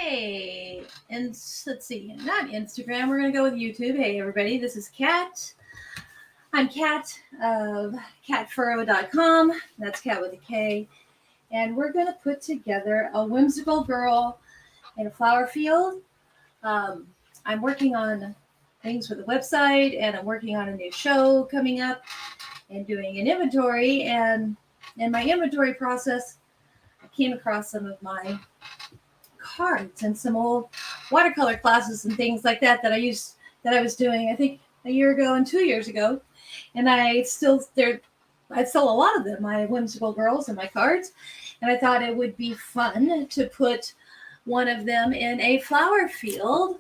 Hey, and let's see, not Instagram. We're going to go with YouTube. Hey, everybody, this is Kat. I'm Kat of KatFurrow.com. That's Kat with a K. And we're going to put together a whimsical girl in a flower field. I'm working on things with the website, and I'm working on a new show coming up and doing an inventory. And in my inventory process, I came across some of my cards and some old watercolor classes and things like that that I was doing, I think, a year ago and 2 years ago. And I still a lot of them, my whimsical girls and my cards. And I thought it would be fun to put one of them in a flower field.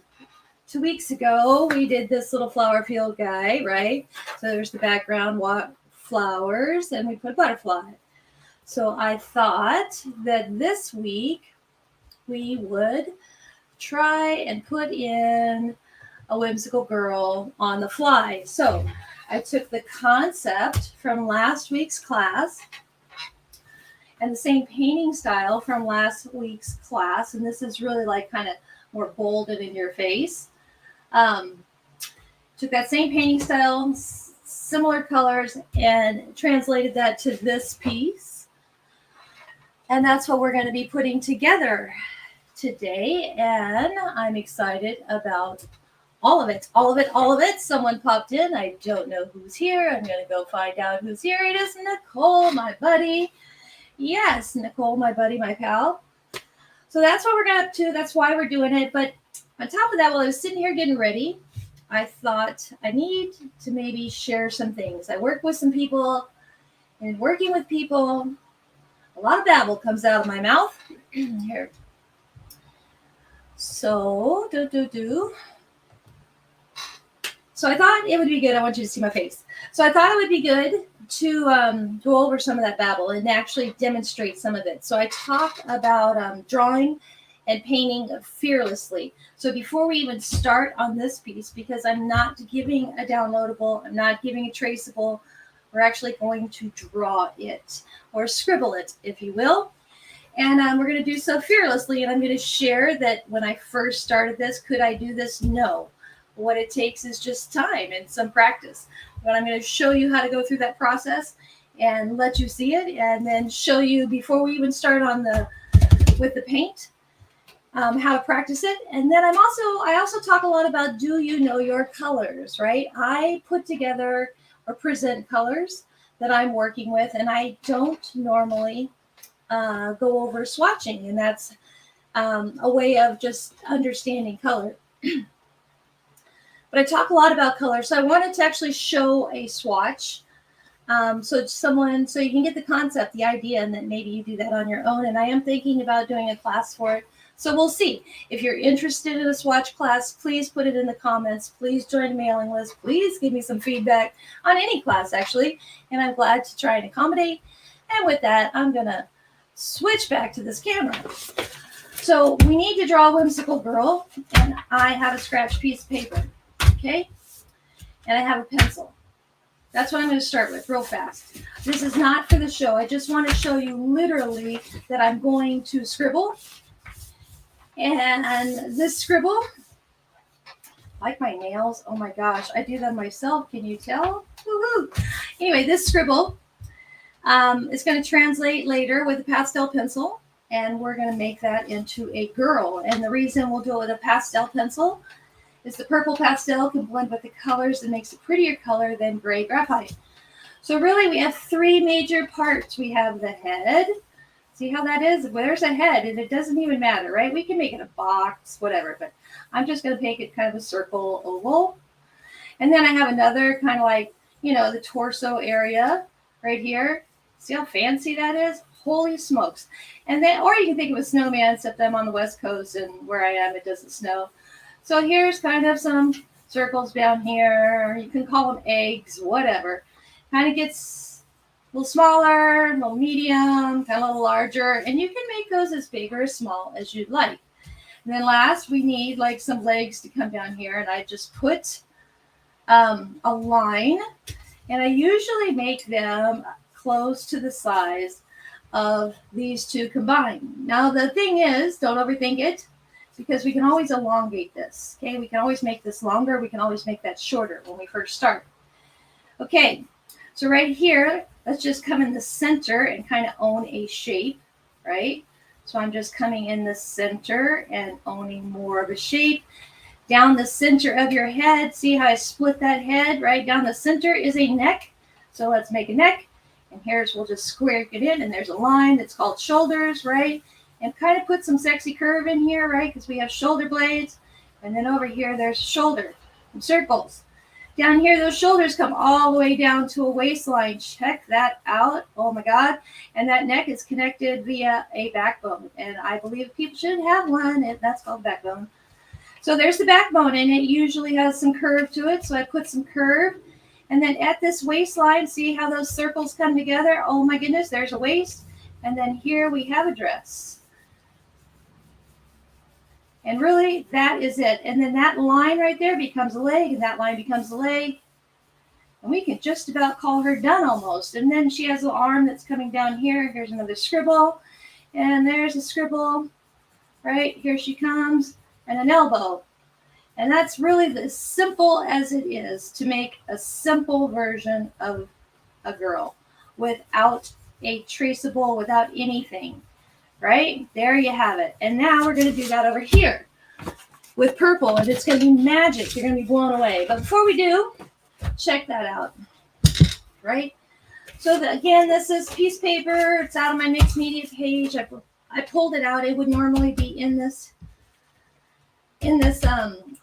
2 weeks ago, we did this little flower field guy, right? So there's the background flowers, and we put a butterfly. So I thought that this week we would try and put in a whimsical girl on the fly. So I took the concept from last week's class and the same painting style from last week's class. And this is really like kind of more bold and in your face. Took that same painting style, similar colors, and translated that to this piece. And that's what we're going to be putting together today, and I'm excited about all of it. Someone popped in. I don't know who's here. I'm going to go find out who's here. It is Nicole, my buddy. Yes, Nicole, my buddy, my pal. So that's what we're going up to. That's why we're doing it. But on top of that, while I was sitting here getting ready, I thought I need to maybe share some things. I work with some people, and working with people, a lot of babble comes out of my mouth. Here. So, So I thought it would be good. I want you to see my face. So I thought it would be good to go over some of that babble and actually demonstrate some of it. So I talk about drawing and painting fearlessly. So before we even start on this piece, because I'm not giving a downloadable, I'm not giving a traceable, we're actually going to draw it or scribble it, if you will. And we're going to do so fearlessly. And I'm going to share that when I first started this, could I do this? No. What it takes is just time and some practice. But I'm going to show you how to go through that process and let you see it, and then show you before we even start on with the paint, how to practice it. And then I also talk a lot about, do you know your colors, right? I put together or present colors that I'm working with, and I don't normally go over swatching, and that's a way of just understanding color. But I talk a lot about color, so I wanted to actually show a swatch, so you can get the concept, the idea, and then maybe you do that on your own. And I am thinking about doing a class for it, so we'll see. If you're interested in a swatch class, please put it in the comments. Please join the mailing list. Please give me some feedback on any class, actually, and I'm glad to try and accommodate. And with that, I'm gonna switch back to this camera. So we need to draw a whimsical girl, and I have a scratch piece of paper, okay? And I have a pencil. That's what I'm going to start with real fast. This is not for the show. I just want to show you literally that I'm going to scribble. And this scribble, like my nails, oh my gosh, I do them myself. Can you tell? Woo-hoo. Anyway, this scribble is going to translate later with a pastel pencil, and we're going to make that into a girl. And the reason we'll do it with a pastel pencil is the purple pastel can blend with the colors and makes a prettier color than gray graphite. So really we have three major parts. We have the head. See how that is? Well, there's a head, and it doesn't even matter, right? We can make it a box, whatever, but I'm just going to make it kind of a circle oval. And then I have another kind of like, the torso area right here. See how fancy that is? Holy smokes. And then, or you can think of a snowman, except I'm on the West Coast, and where I am, it doesn't snow. So here's kind of some circles down here. You can call them eggs, whatever. Kind of gets a little smaller, a little medium, kind of a little larger. And you can make those as big or as small as you'd like. And then last, we need like some legs to come down here. And I just put a line. And I usually make them close to the size of these two combined. Now, the thing is, don't overthink it. because we can always elongate this. Okay, we can always make this longer. We can always make that shorter when we first start. Okay, so right here, let's just come in the center and kind of own a shape, right? So I'm just coming in the center and owning more of a shape. Down the center of your head, see how I split that head, right? Down the center is a neck. So let's make a neck. And here's, we'll just square it in, and there's a line that's called shoulders, right? And kind of put some sexy curve in here, right? Because we have shoulder blades. And then over here, there's shoulder and circles. Down here, those shoulders come all the way down to a waistline. Check that out. Oh my God. And that neck is connected via a backbone. And I believe people should have one, and that's called backbone. So there's the backbone, and it usually has some curve to it. So I put some curve. And then at this waistline, see how those circles come together? Oh my goodness, there's a waist. And then here we have a dress. And really, that is it. And then that line right there becomes a leg, and that line becomes a leg. And we can just about call her done almost. And then she has an arm that's coming down here. Here's another scribble. And there's a scribble. Right, here she comes. And an elbow. And that's really as simple as it is to make a simple version of a girl without a traceable, without anything. Right? There you have it. And now we're going to do that over here with purple, and it's going to be magic. You're going to be blown away. But before we do, check that out. Right? So again, this is piece paper. It's out of my mixed media page. I pulled it out. It would normally be in this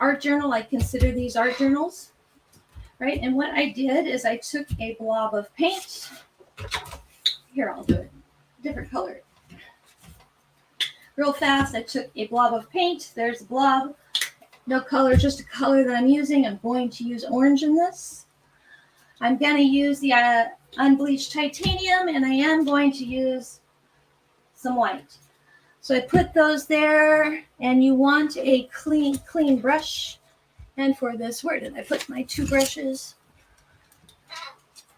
art journal. I consider these art journals. Right? And what I did is I took a blob of paint. Here, I'll do it. Different color. Real fast, I took a blob of paint. There's a blob. No color, just a color that I'm using. I'm going to use orange in this. I'm going to use the unbleached titanium, and I am going to use some white. So I put those there, and you want a clean brush. And for this, where did I put my two brushes?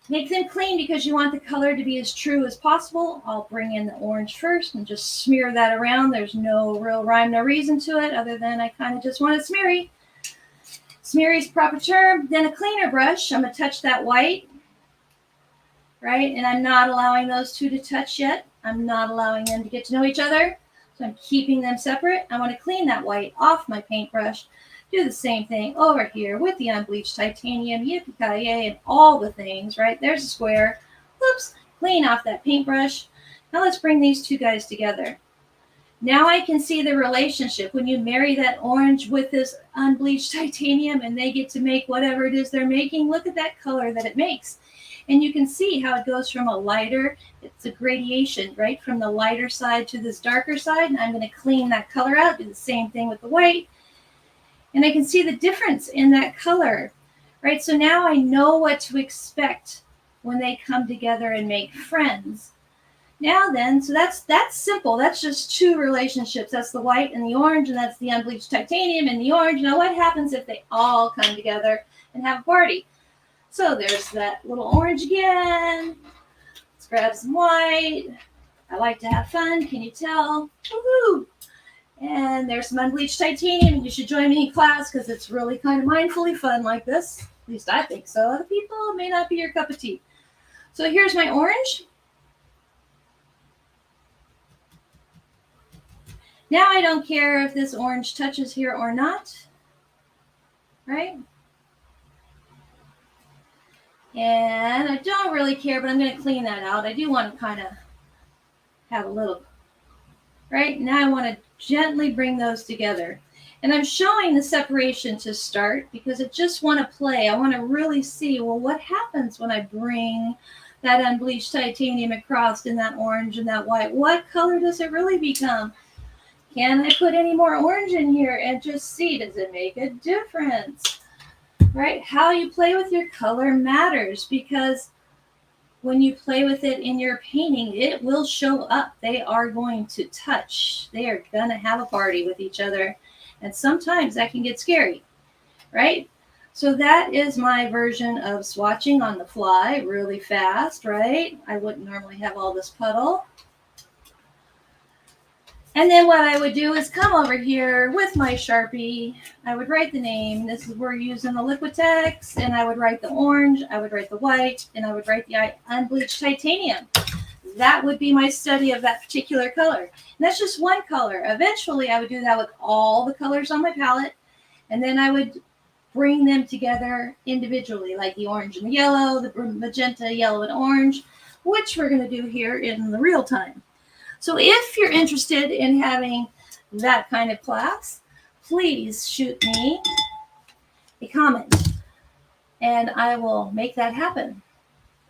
Make them clean because you want the color to be as true as possible. I'll bring in the orange first and just smear that around. There's no real rhyme, no reason to it other than I kind of just want it smeary. Smeary's proper term. Then a cleaner brush. I'm going to touch that white. Right? And I'm not allowing those two to touch yet. I'm not allowing them to get to know each other. So I'm keeping them separate. I want to clean that white off my paintbrush. Do the same thing over here with the unbleached titanium, yippee-ki-yay, and all the things, right? There's a square. Whoops. Clean off that paintbrush. Now let's bring these two guys together. Now I can see the relationship. When you marry that orange with this unbleached titanium and they get to make whatever it is they're making, look at that color that it makes. And you can see how it goes from a lighter, it's a gradation, right? From the lighter side to this darker side. And I'm going to clean that color out, do the same thing with the white. And I can see the difference in that color, right? So now I know what to expect when they come together and make friends. Now then, so that's simple. That's just two relationships. That's the white and the orange, and that's the unbleached titanium and the orange. Now what happens if they all come together and have a party? So there's that little orange again. Let's grab some white. I like to have fun. Can you tell? Woohoo! And there's some unbleached titanium, and you should join me in class because it's really kind of mindfully fun like this. At least I think so. Other people, it may not be your cup of tea. So here's my orange. Now I don't care if this orange touches here or not, right? And I don't really care, but I'm going to clean that out. I do want to kind of have a little, right? Now I want to gently bring those together. And I'm showing the separation to start because I just want to play. I want to really see, well, what happens when I bring that unbleached titanium across in that orange and that white? What color does it really become? Can I put any more orange in here and just see, does it make a difference? Right? How you play with your color matters because when you play with it in your painting, it will show up. They are going to touch. They are going to have a party with each other. And sometimes that can get scary, right? So that is my version of swatching on the fly really fast, right? I wouldn't normally have all this puddle. And then what I would do is come over here with my Sharpie. I would write the name. This is we're using the Liquitex, and I would write the orange, I would write the white, and I would write the unbleached titanium. That would be my study of that particular color. And that's just one color. Eventually, I would do that with all the colors on my palette, and then I would bring them together individually, like the orange and the yellow, the magenta, yellow, and orange, which we're going to do here in the real time. So if you're interested in having that kind of class, please shoot me a comment, and I will make that happen.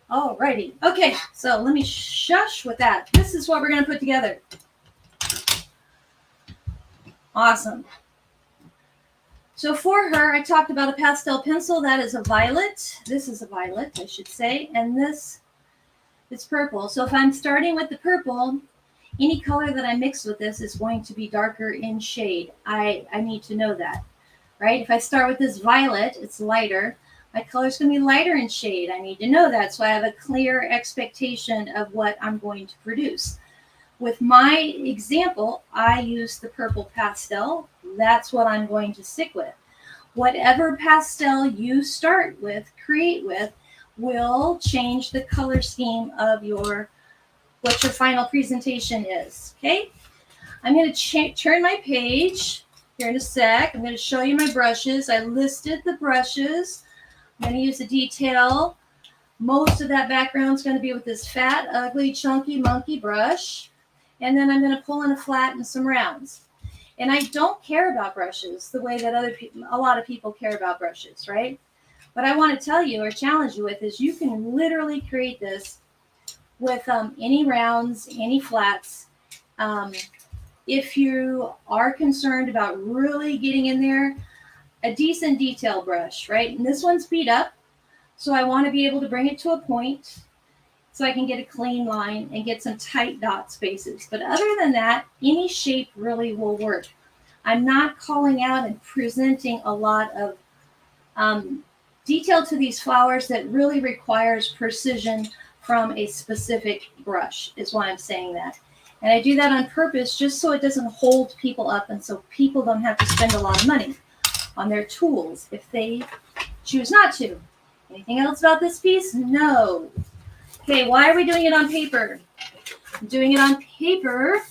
Alrighty. Okay, so let me shush with that. This is what we're going to put together. Awesome. So for her, I talked about a pastel pencil. That is a violet. This is a violet, I should say. And this is purple. So if I'm starting with the purple, any color that I mix with this is going to be darker in shade. I need to know that, right? If I start with this violet, it's lighter. My color is going to be lighter in shade. I need to know that, so I have a clear expectation of what I'm going to produce. With my example, I use the purple pastel. That's what I'm going to stick with. Whatever pastel you start with, create with, will change the color scheme of what your final presentation is. Okay, I'm going to turn my page here in a sec. I'm going to show you my brushes. I listed the brushes. I'm going to use a detail. Most of that background is going to be with this fat, ugly, chunky monkey brush. And then I'm going to pull in a flat and some rounds. And I don't care about brushes the way that a lot of people care about brushes, right? What I want to tell you or challenge you with is you can literally create this with any rounds, any flats. If you are concerned about really getting in there, a decent detail brush, right? And this one's beat up, so I want to be able to bring it to a point so I can get a clean line and get some tight dot spaces. But other than that, any shape really will work. I'm not calling out and presenting a lot of detail to these flowers that really requires precision from a specific brush, is why I'm saying that. And I do that on purpose just so it doesn't hold people up and so people don't have to spend a lot of money on their tools if they choose not to. Anything else about this piece? No. Okay, why are we doing it on paper? I'm doing it on paper.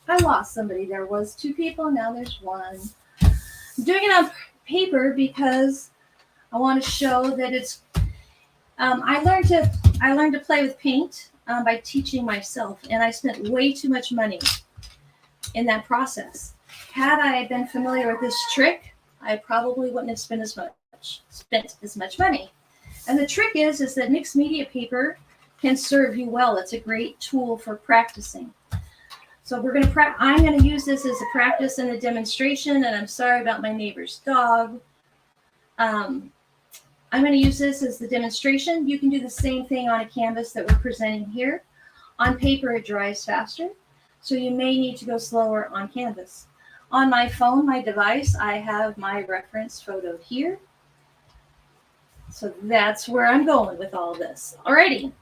I lost somebody. There was 2 people, now there's 1. I'm doing it on paper because I want to show that it's I learned to play with paint by teaching myself, and I spent way too much money in that process. Had I been familiar with this trick, I probably wouldn't have spent as much money. And the trick is that mixed media paper can serve you well. It's a great tool for practicing. So I'm going to use this as a practice and a demonstration, and I'm sorry about my neighbor's dog. I'm going to use this as the demonstration. You can do the same thing on a canvas that we're presenting here. On paper, it dries faster, so you may need to go slower on canvas. On my phone, my device, I have my reference photo here. So that's where I'm going with all this. Alrighty.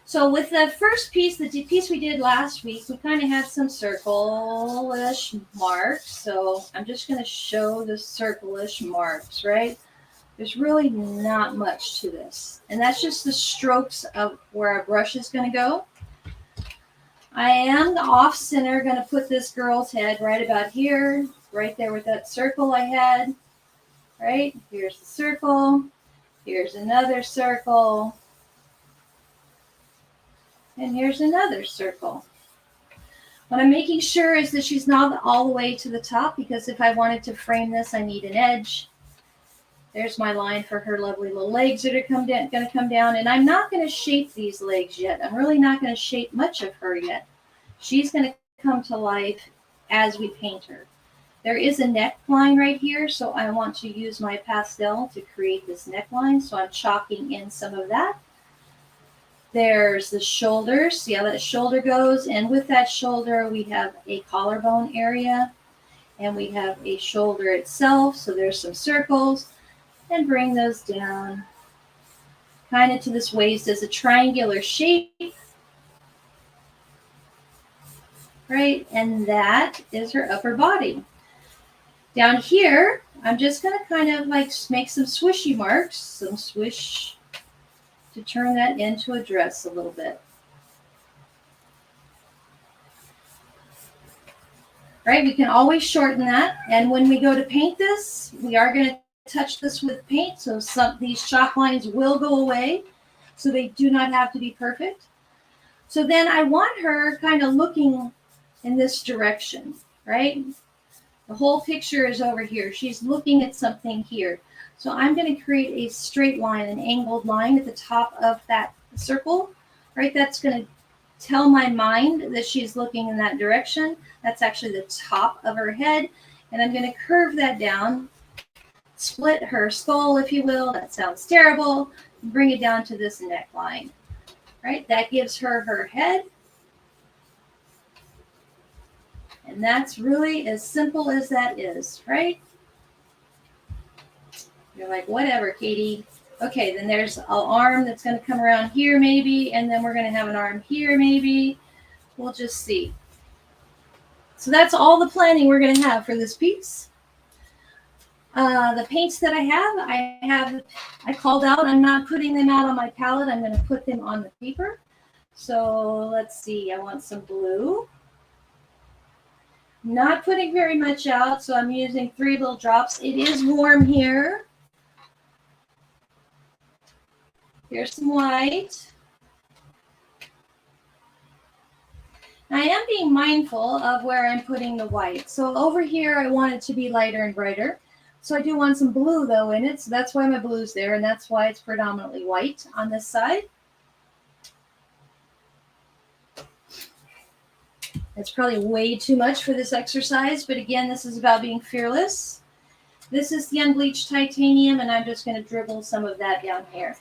So with the first piece, the piece we did last week, we kind of had some circle-ish marks. So I'm just going to show the circle-ish marks, right? There's really not much to this. And that's just the strokes of where our brush is going to go. I am off-center going to put this girl's head right about here, right there with that circle I had. Right? Here's the circle. Here's another circle. And here's another circle. What I'm making sure is that she's not all the way to the top, because if I wanted to frame this, I need an edge. There's my line for her lovely little legs that are going to come down. And I'm not going to shape these legs yet. I'm really not going to shape much of her yet. She's going to come to life as we paint her. There is a neckline right here, so I want to use my pastel to create this neckline. So I'm chalking in some of that. There's the shoulder. See how that shoulder goes? And with that shoulder, we have a collarbone area. And we have a shoulder itself. So there's some circles. And bring those down kind of to this waist as a triangular shape. right? And that is her upper body. Down here, I'm just going to kind of like make some swishy marks, some swish to turn that into a dress a little bit. Right, we can always shorten that. And when we go to paint this, we are going to touch this with paint. So these chalk lines will go away. So they do not have to be perfect. So then I want her kind of looking in this direction, right? The whole picture is over here. She's looking at something here. So I'm going to create a straight line, an angled line at the top of that circle, right? That's going to tell my mind that she's looking in that direction. That's actually the top of her head. And I'm going to curve that down, split her skull, if you will. That sounds terrible. Bring it down to this neckline, right? That gives her her head. And that's really as simple as that is, right? You're like, whatever, Katie. Okay, then there's an arm that's going to come around here maybe, and then we're going to have an arm here maybe. We'll just see. So that's all the planning we're going to have for this piece. The paints that I called out. I'm not putting them out on my palette. I'm going to put them on the paper. So let's see. I want some blue. Not putting very much out, so I'm using 3 little drops. It is warm here. Here's some white. I am being mindful of where I'm putting the white. So over here, I want it to be lighter and brighter. So I do want some blue, though, in it. So that's why my blue's there, and that's why it's predominantly white on this side. It's probably way too much for this exercise, but again, this is about being fearless. This is the unbleached titanium, and I'm just going to dribble some of that down here.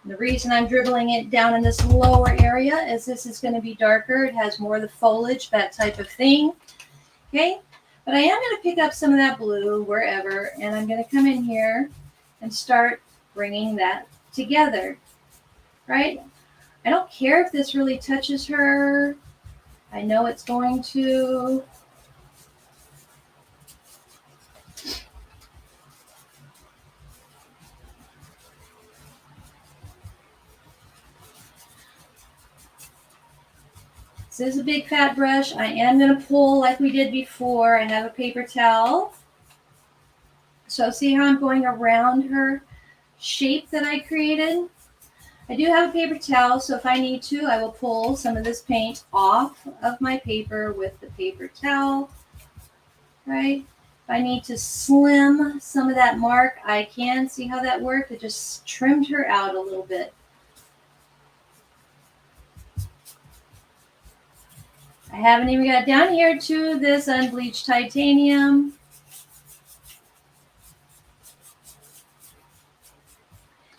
And the reason I'm dribbling it down in this lower area is this is going to be darker. It has more of the foliage, that type of thing. Okay, but I am going to pick up some of that blue wherever, and I'm going to come in here and start bringing that together, right? I don't care if this really touches her. I know it's going to. This is a big fat brush. I am going to pull like we did before. I have a paper towel. So see how I'm going around her shape that I created? I do have a paper towel, so if I need to, I will pull some of this paint off of my paper with the paper towel, right? If I need to slim some of that mark, I can. See how that worked? It just trimmed her out a little bit. I haven't even got down here to this unbleached titanium.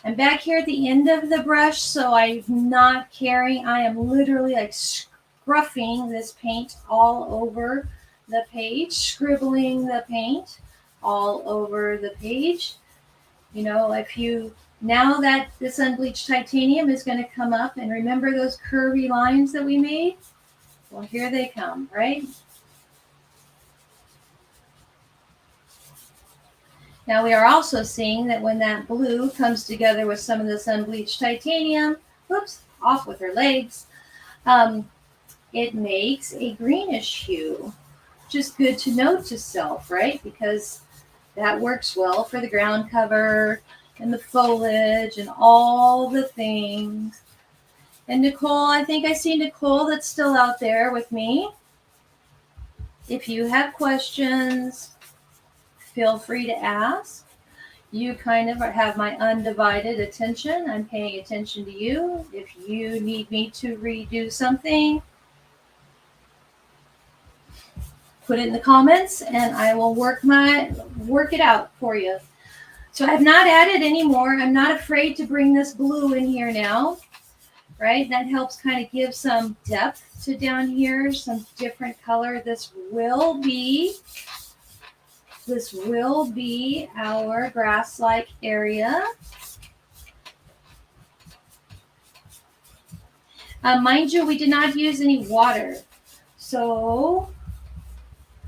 I'm back here at the end of the brush, so I'm not carrying. I am literally like scruffing this paint all over the page, scribbling the paint all over the page. You know, now that this unbleached titanium is going to come up, and remember those curvy lines that we made? Well, here they come, right? Now we are also seeing that when that blue comes together with some of this unbleached titanium, whoops, off with her legs, it makes a greenish hue, which is good to note to self, right? Because that works well for the ground cover and the foliage and all the things. And Nicole, I think I see Nicole that's still out there with me. If you have questions, feel free to ask. You kind of have my undivided attention. I'm paying attention to you. If you need me to redo something, put it in the comments and I will work it out for you. So I have not added any more. I'm not afraid to bring this blue in here now, right? That helps kind of give some depth to down here, some different color. This will be our grass-like area. Mind you, we did not use any water. So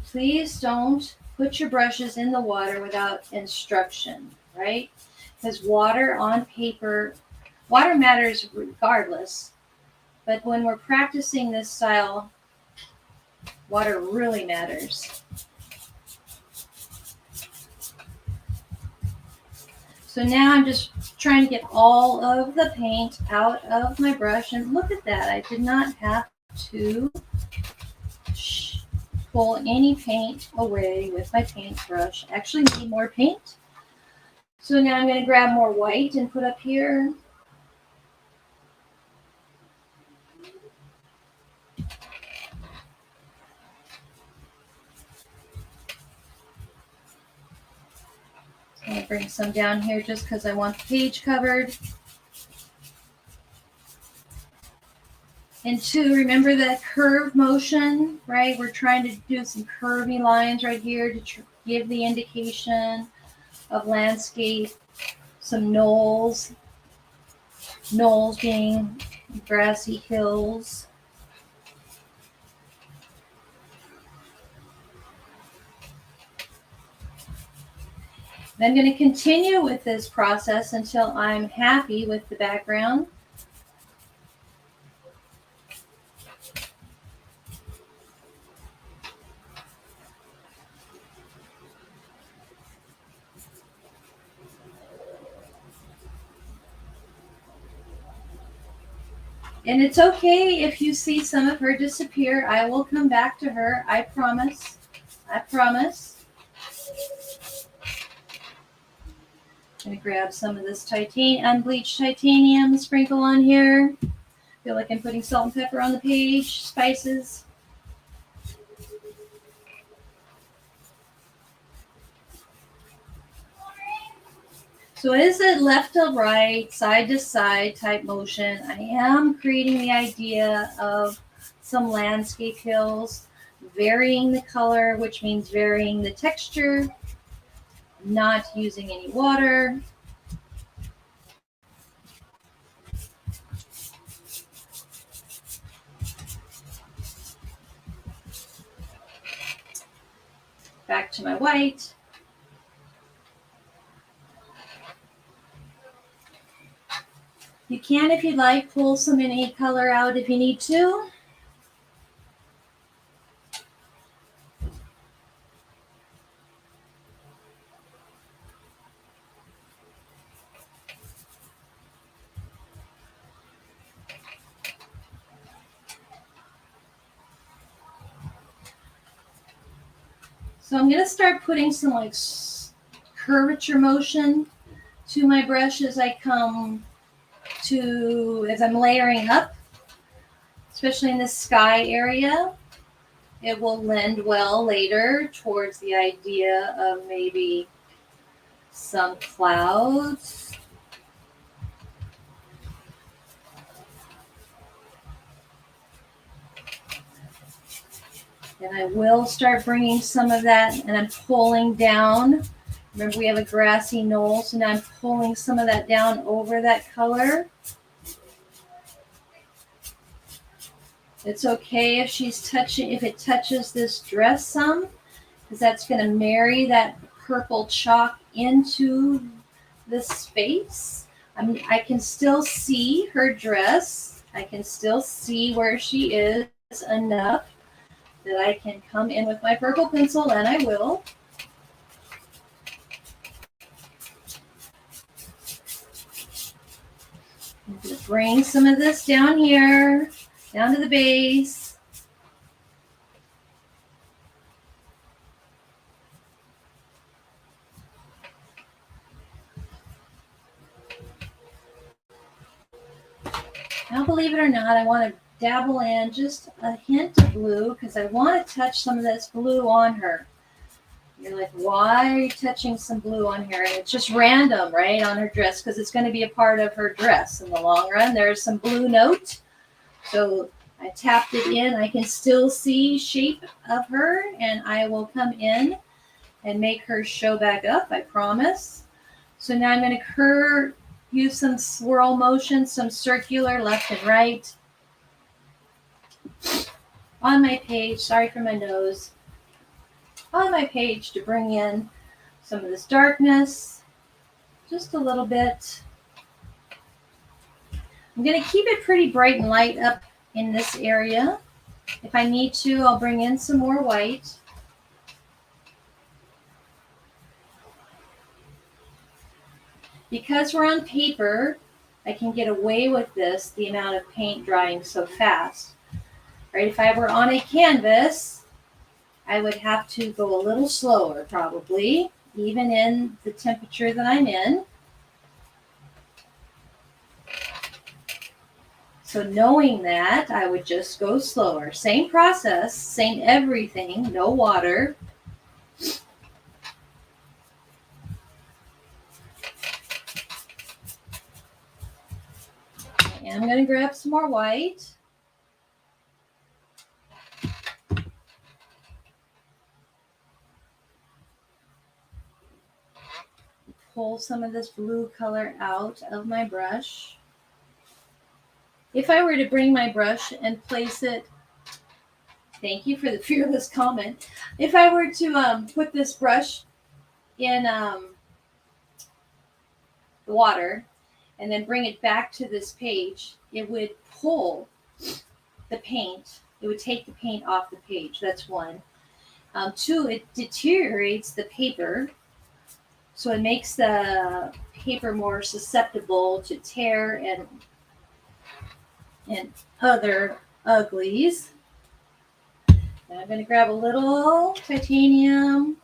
please don't put your brushes in the water without instruction, right? Because water on paper, water matters regardless, but when we're practicing this style, water really matters. So now I'm just trying to get all of the paint out of my brush, and look at that. I did not have to pull any paint away with my paintbrush. Actually need more paint. So now I'm going to grab more white and put up here. I'm going to bring some down here just because I want the page covered. And two, remember that curve motion, right? We're trying to do some curvy lines right here to give the indication of landscape. Some knolls being grassy hills. I'm going to continue with this process until I'm happy with the background. And it's okay if you see some of her disappear. I will come back to her. I promise. I promise. I'm going to grab some of this unbleached titanium, sprinkle on here. Feel like I'm putting salt and pepper on the page, spices. So it is a left to right, side to side type motion. I am creating the idea of some landscape hills, varying the color, which means varying the texture, not using any water. Back to my white. You can, if you'd like, pull some innate color out if you need to. So I'm going to start putting some like curvature motion to my brush as I come to, as I'm layering up, especially in the sky area. It will lend well later towards the idea of maybe some clouds. And I will start bringing some of that, and I'm pulling down. Remember, we have a grassy knoll, so now I'm pulling some of that down over that color. It's okay if if it touches this dress some, because that's going to marry that purple chalk into the space. I can still see her dress. I can still see where she is enough that I can come in with my purple pencil, and I will. I'm going to bring some of this down here, down to the base. Now, believe it or not, I want to dabble in just a hint of blue because I want to touch some of this blue on her. You're like, why are you touching some blue on here? And it's just random, right, on her dress because it's going to be a part of her dress in the long run. There's some blue note. So I tapped it in. I can still see shape of her, and I will come in and make her show back up, I promise. So now I'm going to use some swirl motion, some circular left and right. on my page, sorry for my nose, on my page to bring in some of this darkness, just a little bit. I'm going to keep it pretty bright and light up in this area. If I need to, I'll bring in some more white. Because we're on paper, I can get away with this, the amount of paint drying so fast. Right? If I were on a canvas, I would have to go a little slower probably, even in the temperature that I'm in. So knowing that, I would just go slower. Same process, same everything, no water. And I'm going to grab some more white. Pull some of this blue color out of my brush. If I were to bring my brush and place it, thank you for the fearless comment. If I were to put this brush in the water and then bring it back to this page, it would pull the paint. It would take the paint off the page. That's one. Two, it deteriorates the paper. So it makes the paper more susceptible to tear and other uglies. And I'm going to grab a little titanium,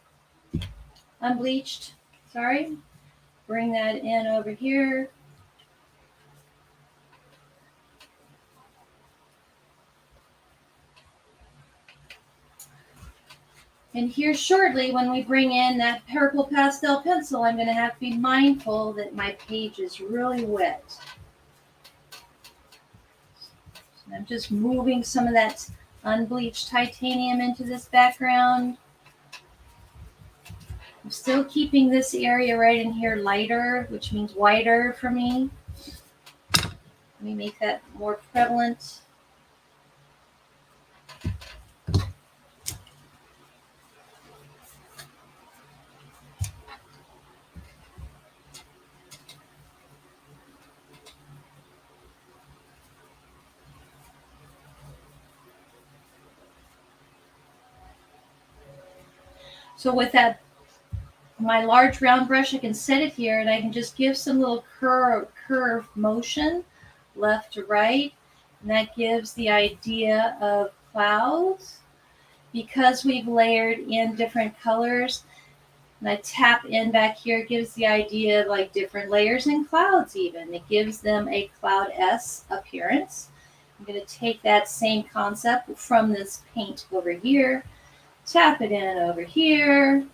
unbleached, bring that in over here. And here shortly, when we bring in that purple pastel pencil, I'm going to have to be mindful that my page is really wet. So I'm just moving some of that unbleached titanium into this background. I'm still keeping this area right in here lighter, which means whiter for me. Let me make that more prevalent. So with that, my large round brush, I can set it here and I can just give some little curve motion left to right. And that gives the idea of clouds. Because we've layered in different colors, and I tap in back here, it gives the idea of like different layers and clouds even. It gives them a cloud-esque appearance. I'm going to take that same concept from this paint over here, tap it in over here.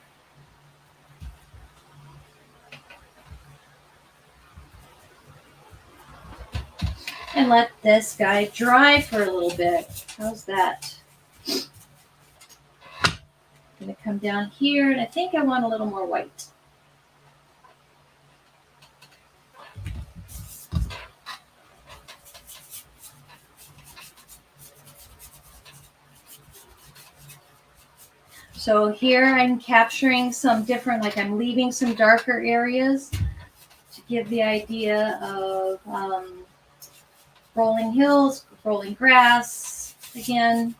And let this guy dry for a little bit. How's that? I'm going to come down here, and I think I want a little more white. So here I'm capturing some different, like I'm leaving some darker areas to give the idea of rolling hills, rolling grass again.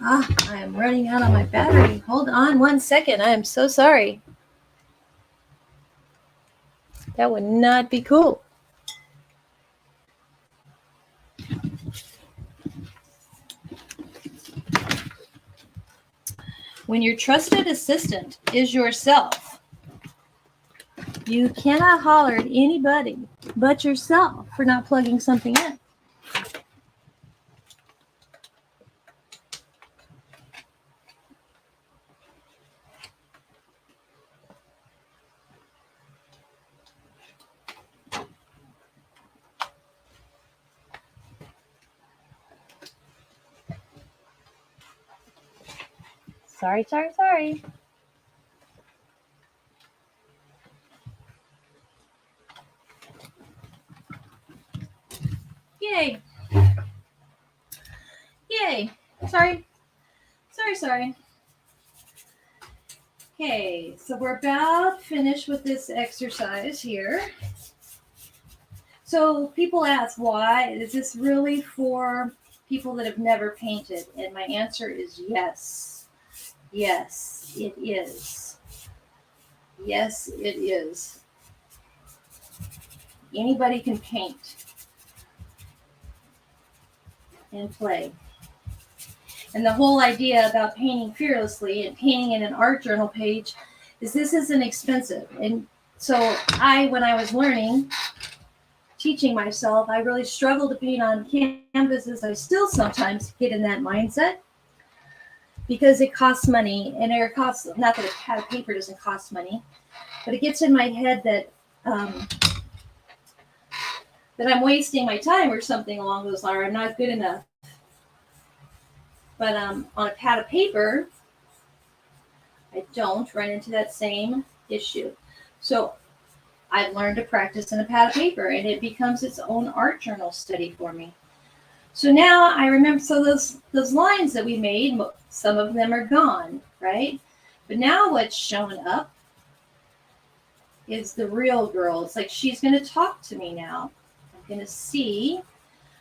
I am running out of my battery. Hold on 1 second. I am so sorry. That would not be cool. When your trusted assistant is yourself, you cannot holler at anybody but yourself for not plugging something in. Sorry, sorry, sorry. Yay. Yay. Sorry. Sorry, sorry. Okay, so we're about finished with this exercise here. So people ask, why? Is this really for people that have never painted? And my answer is yes. Yes, it is. Yes, it is. Anybody can paint and play. And the whole idea about painting fearlessly and painting in an art journal page is this isn't expensive. And so when I was learning, teaching myself, I really struggled to paint on canvases. I still sometimes get in that mindset because it costs money, and it costs, not that a pad of paper doesn't cost money, but it gets in my head that that I'm wasting my time or something along those lines. I'm not good enough. But on a pad of paper, I don't run into that same issue. So I've learned to practice in a pad of paper, and it becomes its own art journal study for me. So now I remember, so those lines that we made, some of them are gone, right? But now what's showing up is the real girl. It's like she's going to talk to me now. I'm going to see.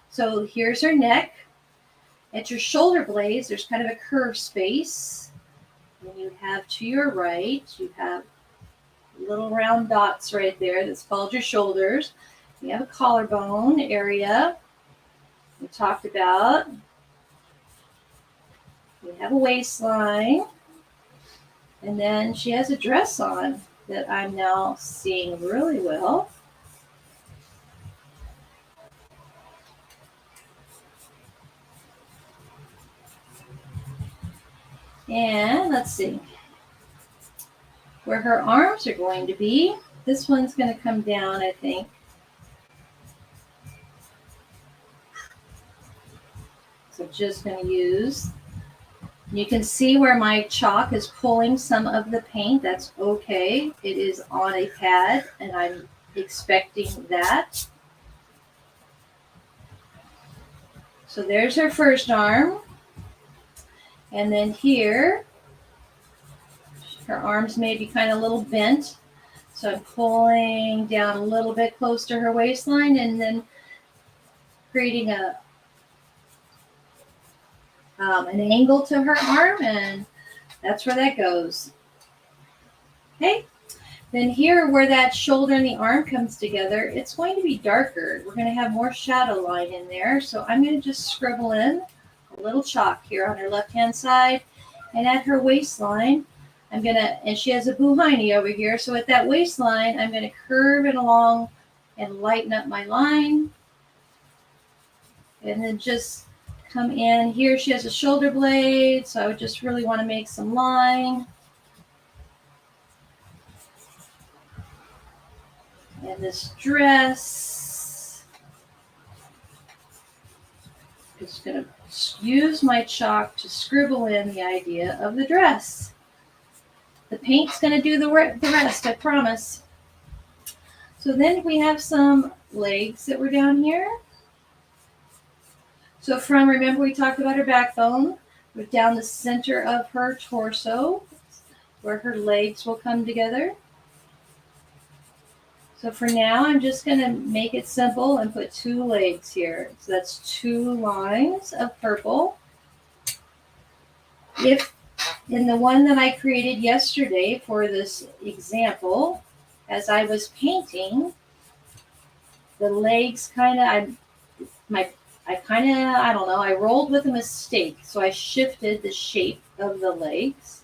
So here's her neck. At your shoulder blades, there's kind of a curved space. And you have to your right, you have little round dots right there that's called your shoulders. You have a collarbone area we talked about. We have a waistline. And then she has a dress on that I'm now seeing really well. And let's see where her arms are going to be. This one's going to come down, I think. So just going to use, you can see where my chalk is pulling some of the paint. That's okay. It is on a pad, and I'm expecting that. So there's her first arm. And then here, her arms may be kind of a little bent. So I'm pulling down a little bit close to her waistline and then creating an angle to her arm, and that's where that goes. Okay. Then here where that shoulder and the arm comes together, it's going to be darker. We're going to have more shadow line in there. So I'm going to just scribble in a little chalk here on her left-hand side, and at her waistline, I'm going to, and she has a buhini over here, so at that waistline, I'm going to curve it along and lighten up my line, and then just come in. Here she has a shoulder blade, so I would just really want to make some line. And this dress, I'm just going to use my chalk to scribble in the idea of the dress. The paint's going to do the rest, I promise. So then we have some legs that were down here. So remember we talked about her backbone. We're down the center of her torso, where her legs will come together. So for now, I'm just going to make it simple and put two legs here. So that's two lines of purple. If in the one that I created yesterday for this example, as I was painting, the legs I don't know, I rolled with a mistake. So I shifted the shape of the legs.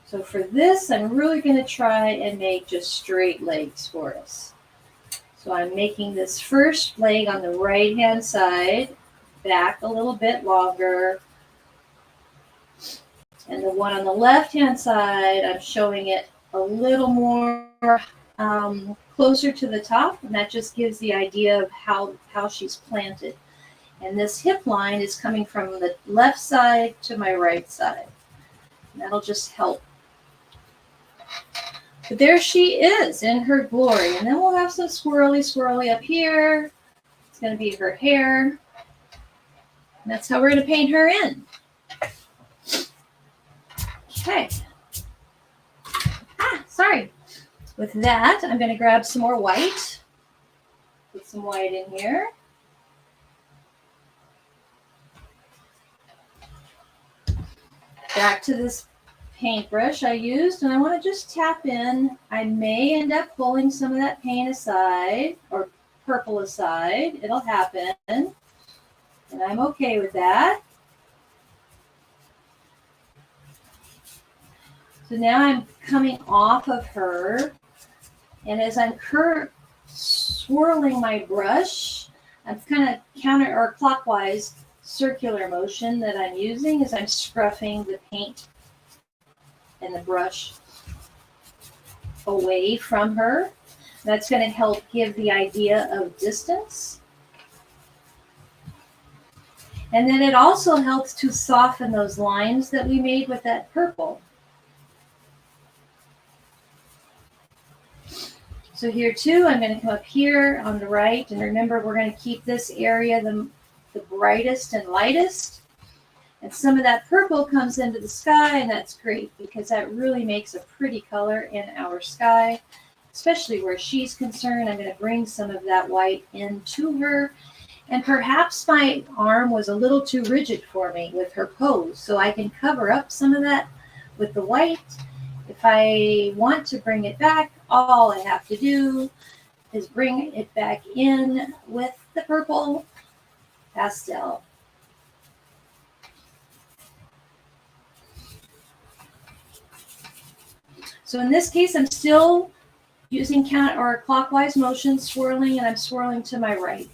So for this, I'm really going to try and make just straight legs for us. So I'm making this first leg on the right-hand side back a little bit longer. And the one on the left-hand side, I'm showing it a little more closer to the top. And that just gives the idea of how she's planted. And this hip line is coming from the left side to my right side. That'll just help. But there she is in her glory. And then we'll have some swirly up here. It's going to be her hair. And that's how we're going to paint her in. Okay. Sorry. With that, I'm going to grab some more white. Put some white in here. Back to this paintbrush I used, and I want to just tap in. I may end up pulling some of that paint aside, or purple aside. It'll happen, and I'm okay with that. So now I'm coming off of her, and as I'm swirling my brush, I'm kind of counter or clockwise circular motion that I'm using as I'm scruffing the paint and the brush away from her. That's going to help give the idea of distance. And then it also helps to soften those lines that we made with that purple. So here too, I'm going to come up here on the right, and remember we're going to keep this area the brightest and lightest. And some of that purple comes into the sky, and that's great because that really makes a pretty color in our sky, especially where she's concerned. I'm going to bring some of that white into her. And perhaps my arm was a little too rigid for me with her pose, so I can cover up some of that with the white. If I want to bring it back, all I have to do is bring it back in with the purple pastel. So in this case, I'm still using counter or clockwise motion, swirling, and I'm swirling to my right.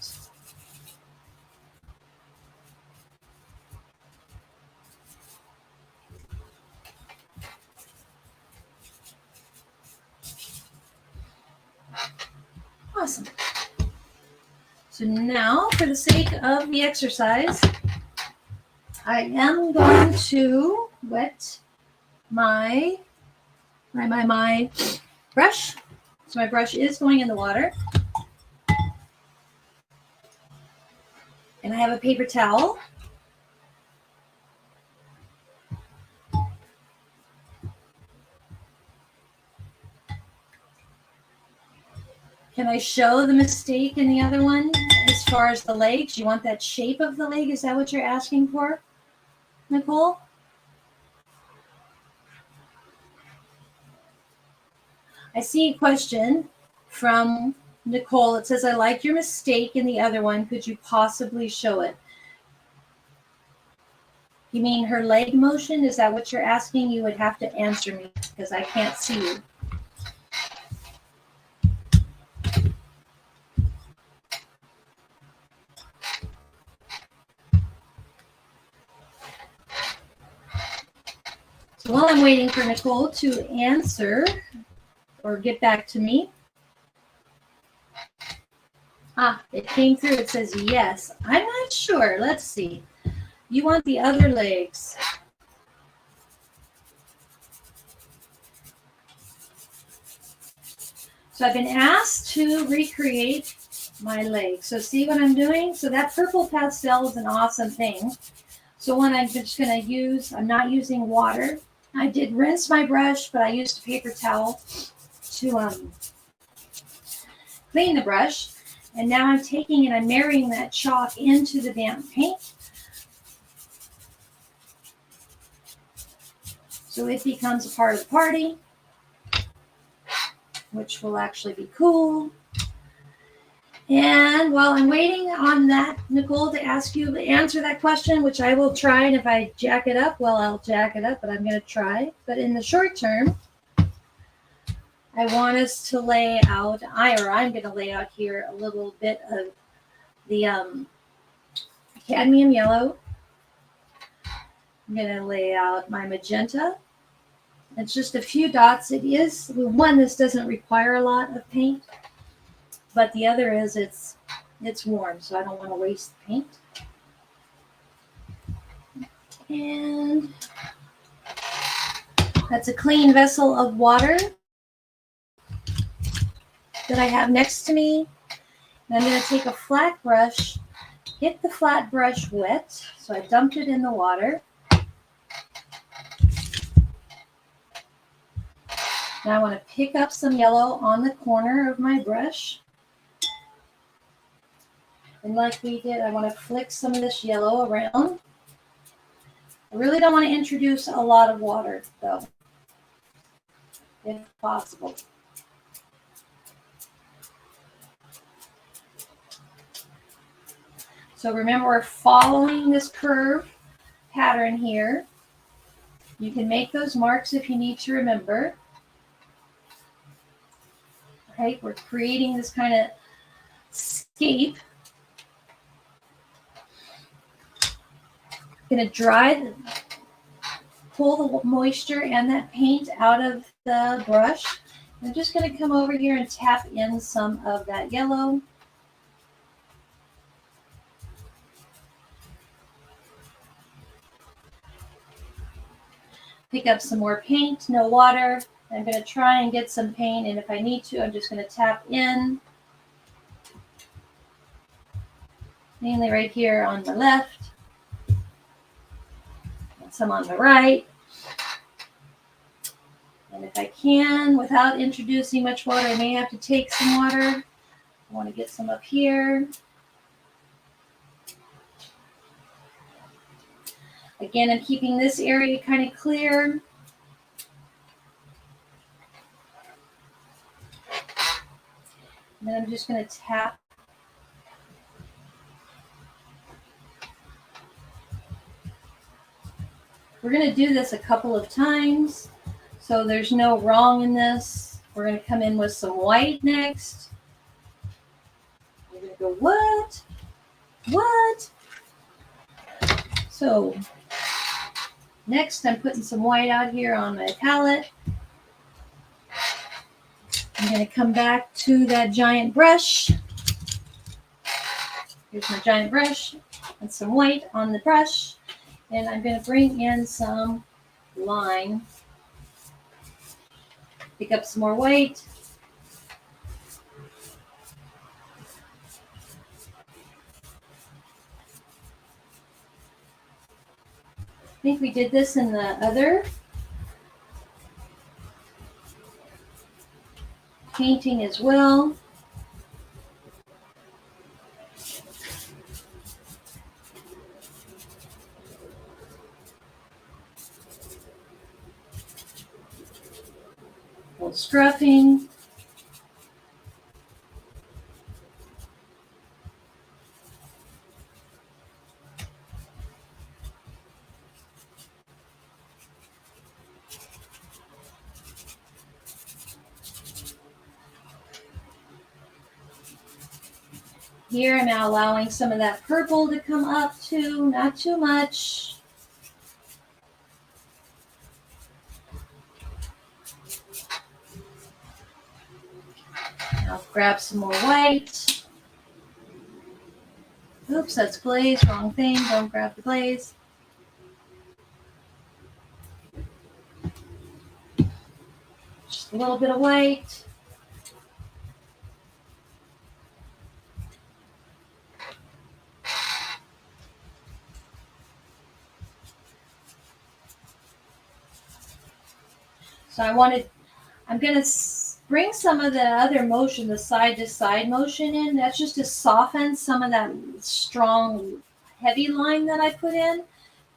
Awesome. So now, for the sake of the exercise, I am going to wet my brush. So my brush is going in the water. And I have a paper towel. Can I show the mistake in the other one as far as the legs? You want that shape of the leg? Is that what you're asking for, Nicole? I see a question from Nicole. It says, I like your mistake in the other one. Could you possibly show it? You mean her leg motion? Is that what you're asking? You would have to answer me because I can't see you. So while I'm waiting for Nicole to answer or get back to me. It came through. It says yes. I'm not sure. Let's see. You want the other legs. So I've been asked to recreate my legs. So see what I'm doing? So that purple pastel is an awesome thing. So when I'm just going to use, I'm not using water. I did rinse my brush, but I used a paper towel to clean the brush. And now I'm taking and I'm marrying that chalk into the damp paint. So it becomes a part of the party, which will actually be cool. And while I'm waiting on that, Nicole, to ask you to answer that question, which I will try, and if I jack it up, well, I'll jack it up, but I'm going to try. But in the short term, I want us to lay out, I'm going to lay out here a little bit of the cadmium yellow. I'm going to lay out my magenta. It's just a few dots. It is one, this doesn't require a lot of paint, but the other is it's warm, so I don't want to waste the paint. That's a clean vessel of water that I have next to me. And I'm going to take a flat brush, get the flat brush wet. So I dumped it in the water. Now I want to pick up some yellow on the corner of my brush. And like we did, I want to flick some of this yellow around. I really don't want to introduce a lot of water, though, if possible. So remember, we're following this curve pattern here. You can make those marks if you need to remember. Right, we're creating this kind of scape. Going to pull the moisture and that paint out of the brush. I'm just going to come over here and tap in some of that yellow. Pick up some more paint, no water. I'm going to try and get some paint, and if I need to, I'm just going to tap in. Mainly right here on the left. And some on the right. And if I can, without introducing much water, I may have to take some water. I want to get some up here. Again, I'm keeping this area kind of clear. And then I'm just going to tap. We're going to do this a couple of times, so there's no wrong in this. We're going to come in with some white next. We're going to go, what? What? So next, I'm putting some white out here on my palette. I'm going to come back to that giant brush. Here's my giant brush and some white on the brush. And I'm going to bring in some line. Pick up some more white. I think we did this in the other painting as well. A little scruffing. Here I'm now allowing some of that purple to come up too, not too much. Now grab some more white. Oops, that's glaze, wrong thing, don't grab the glaze. Just a little bit of white. So I'm going to bring some of the other motion, the side to side motion in. That's just to soften some of that strong, heavy line that I put in.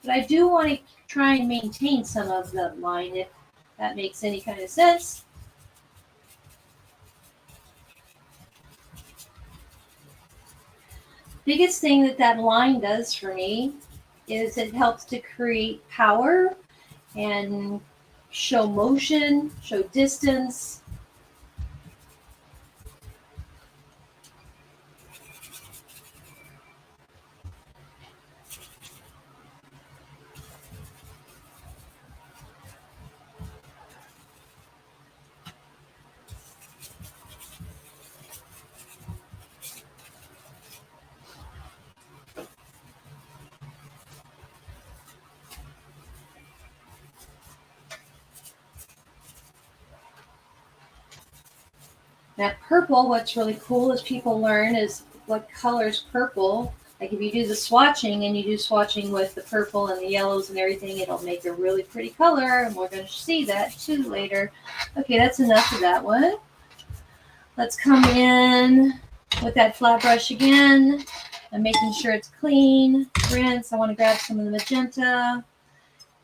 But I do want to try and maintain some of the line, if that makes any kind of sense. Biggest thing that line does for me is it helps to create power and show motion, show distance. That purple, what's really cool is people learn is what colors purple. Like if you do the swatching and you do swatching with the purple and the yellows and everything, it'll make a really pretty color. And we're going to see that too later. Okay, that's enough of that one. Let's come in with that flat brush again. I'm making sure it's clean. Rinse. I want to grab some of the magenta.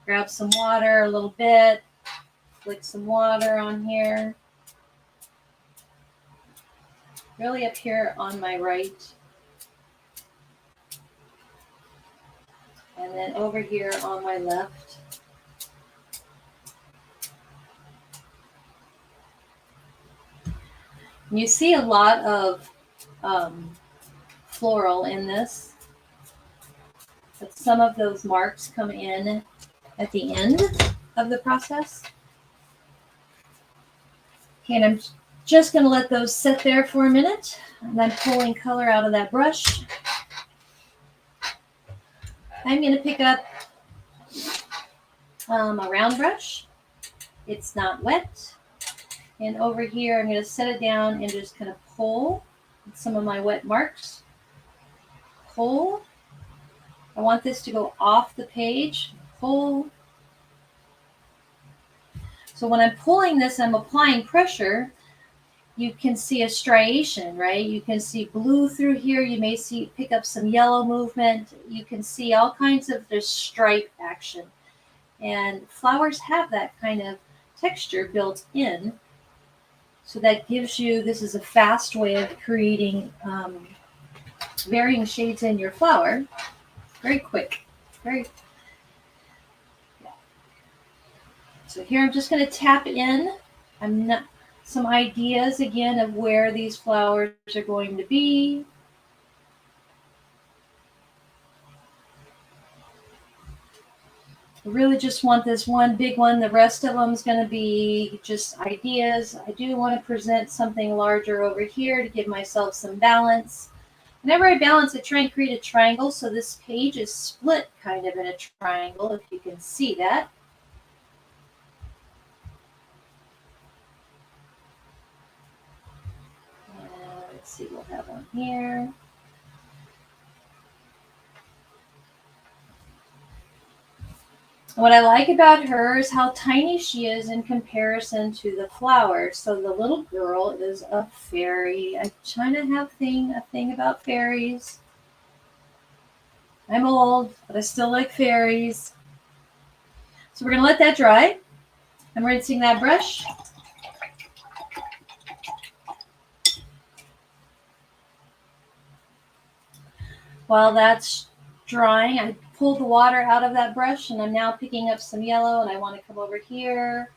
Grab some water a little bit. Flick some water on here. Really up here on my right. And then over here on my left. And you see a lot of floral in this. But some of those marks come in at the end of the process. Okay, and I'm just going to let those sit there for a minute. And I'm pulling color out of that brush. I'm going to pick up a round brush. It's not wet. And over here, I'm going to set it down and just kind of pull some of my wet marks. Pull. I want this to go off the page. Pull. So when I'm pulling this, I'm applying pressure. You can see a striation, right? You can see blue through here. You may pick up some yellow movement. You can see all kinds of this stripe action. And flowers have that kind of texture built in. So that gives you, this is a fast way of creating varying shades in your flower. Very quick. So here I'm just going to tap in. Some ideas again of where these flowers are going to be. I really just want this one big one. The rest of them is going to be just ideas. I do want to present something larger over here to give myself some balance. Whenever I balance, I try and create a triangle. So this page is split kind of in a triangle, if you can see that. Let's see, we'll have one here. What I like about her is how tiny she is in comparison to the flower. So the little girl is a fairy. I kind of have a thing about fairies. I'm old, but I still like fairies. So we're going to let that dry. I'm rinsing that brush. While that's drying, I pulled the water out of that brush and I'm now picking up some yellow, and I want to come over here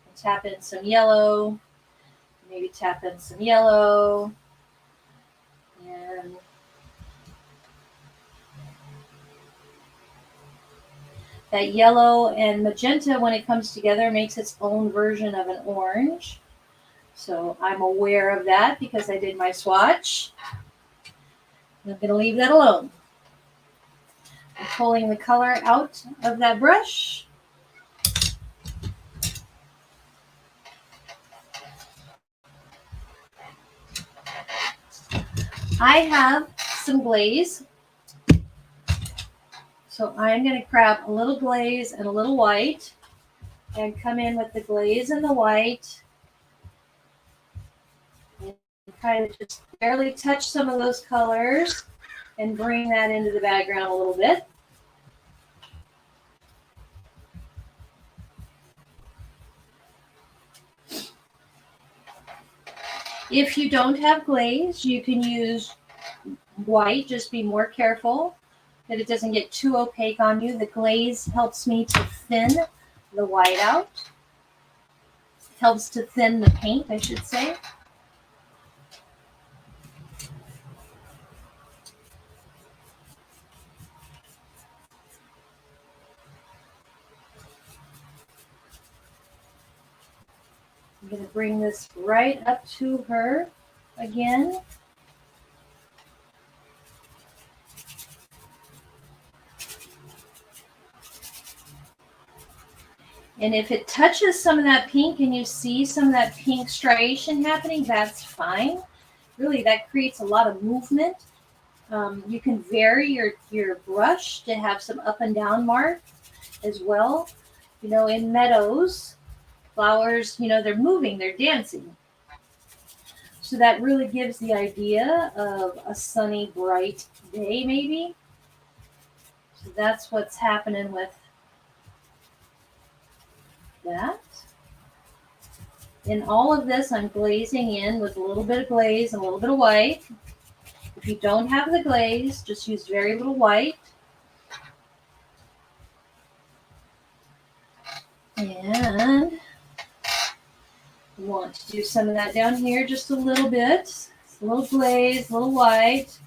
and tap in some yellow, maybe tap in some yellow, and that yellow and magenta, when it comes together, makes its own version of an orange. So I'm aware of that because I did my swatch. I'm going to leave that alone. I'm pulling the color out of that brush. I have some glaze. So I'm going to grab a little glaze and a little white and come in with the glaze and the white. And kind of just barely touch some of those colors and bring that into the background a little bit. If you don't have glaze, you can use white. Just be more careful that it doesn't get too opaque on you. The glaze helps me to thin the white out. It helps to thin the paint, I should say. I'm going to bring this right up to her again. And if it touches some of that pink and you see some of that pink striation happening, that's fine. Really, that creates a lot of movement. You can vary your brush to have some up and down mark as well. You know, in meadows, flowers, you know, they're moving, they're dancing. So that really gives the idea of a sunny, bright day, maybe. So that's what's happening with that. In all of this, I'm glazing in with a little bit of glaze and a little bit of white. If you don't have the glaze, just use very little white. And we want to do some of that down here just a little bit. A little glaze, a little white.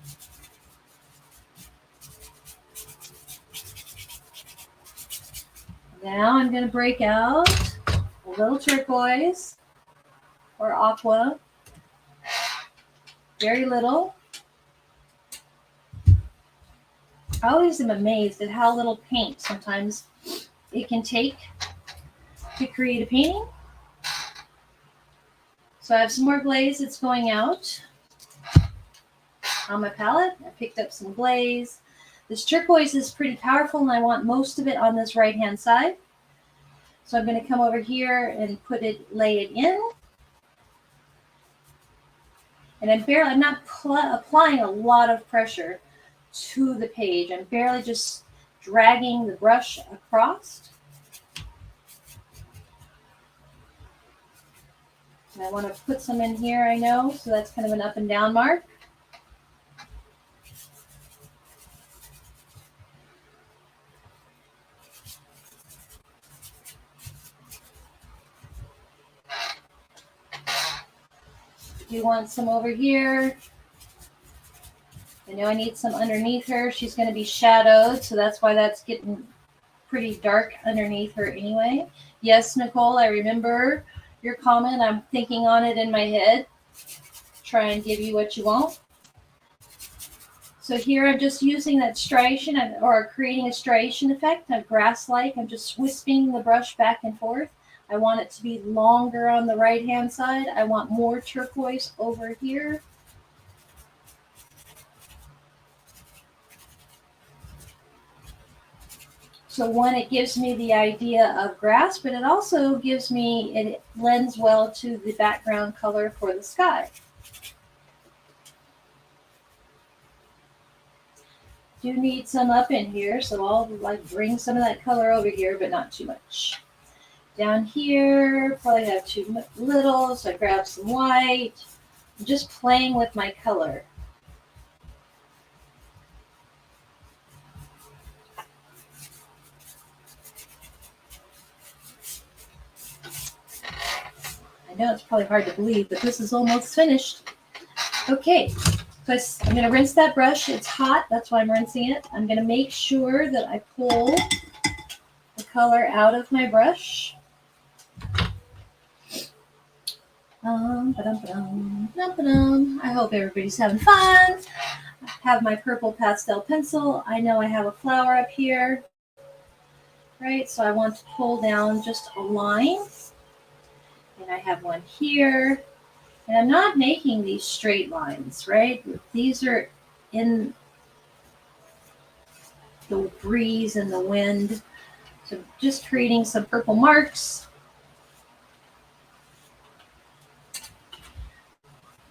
Now I'm going to break out a little turquoise or aqua. Very little. I always am amazed at how little paint sometimes it can take to create a painting. So I have some more glaze that's going out on my palette. I picked up some glaze. This turquoise is pretty powerful and I want most of it on this right hand side. So I'm going to come over here and lay it in. And I'm not applying a lot of pressure to the page. I'm barely just dragging the brush across. And I want to put some in here, I know, so that's kind of an up and down mark. You want some over here. I know I need some underneath her. She's going to be shadowed, so that's why that's getting pretty dark underneath her anyway. Yes, Nicole, I remember your comment. I'm thinking on it in my head. Try and give you what you want. So here I'm just using that striation or creating a striation effect, a grass-like. I'm just wisping the brush back and forth. I want it to be longer on the right-hand side. I want more turquoise over here. So one, it gives me the idea of grass, but it also gives me, it lends well to the background color for the sky. Do need some up in here, so I'll bring some of that color over here, but not too much. Down here, probably have too little, so I grab some white. I'm just playing with my color. I know it's probably hard to believe, but this is almost finished. Okay, so I'm going to rinse that brush. It's hot, that's why I'm rinsing it. I'm going to make sure that I pull the color out of my brush. I hope everybody's having fun. I have my purple pastel pencil. I know I have a flower up here, right? So I want to pull down just a line. And I have one here. And I'm not making these straight lines, right? These are in the breeze and the wind. So just creating some purple marks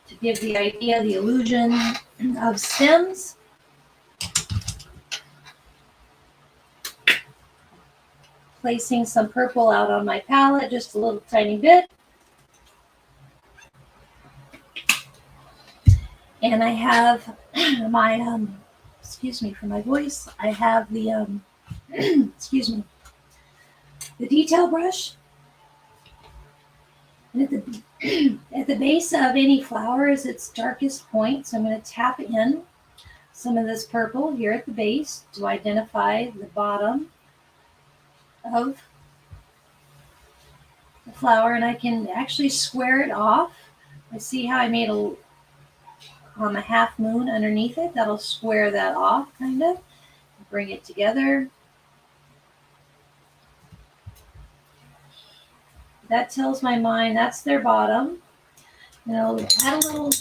to give the idea, the illusion of stems. Placing some purple out on my palette, just a little tiny bit. And I have my, excuse me for my voice, I have the, excuse me, the detail brush. And at the base of any flower is its darkest point. So I'm going to tap in some of this purple here at the base to identify the bottom of the flower. And I can actually square it off. I see how I made a half moon underneath it. That'll square that off, kind of. Bring it together. That tells my mind that's their bottom. Add a little,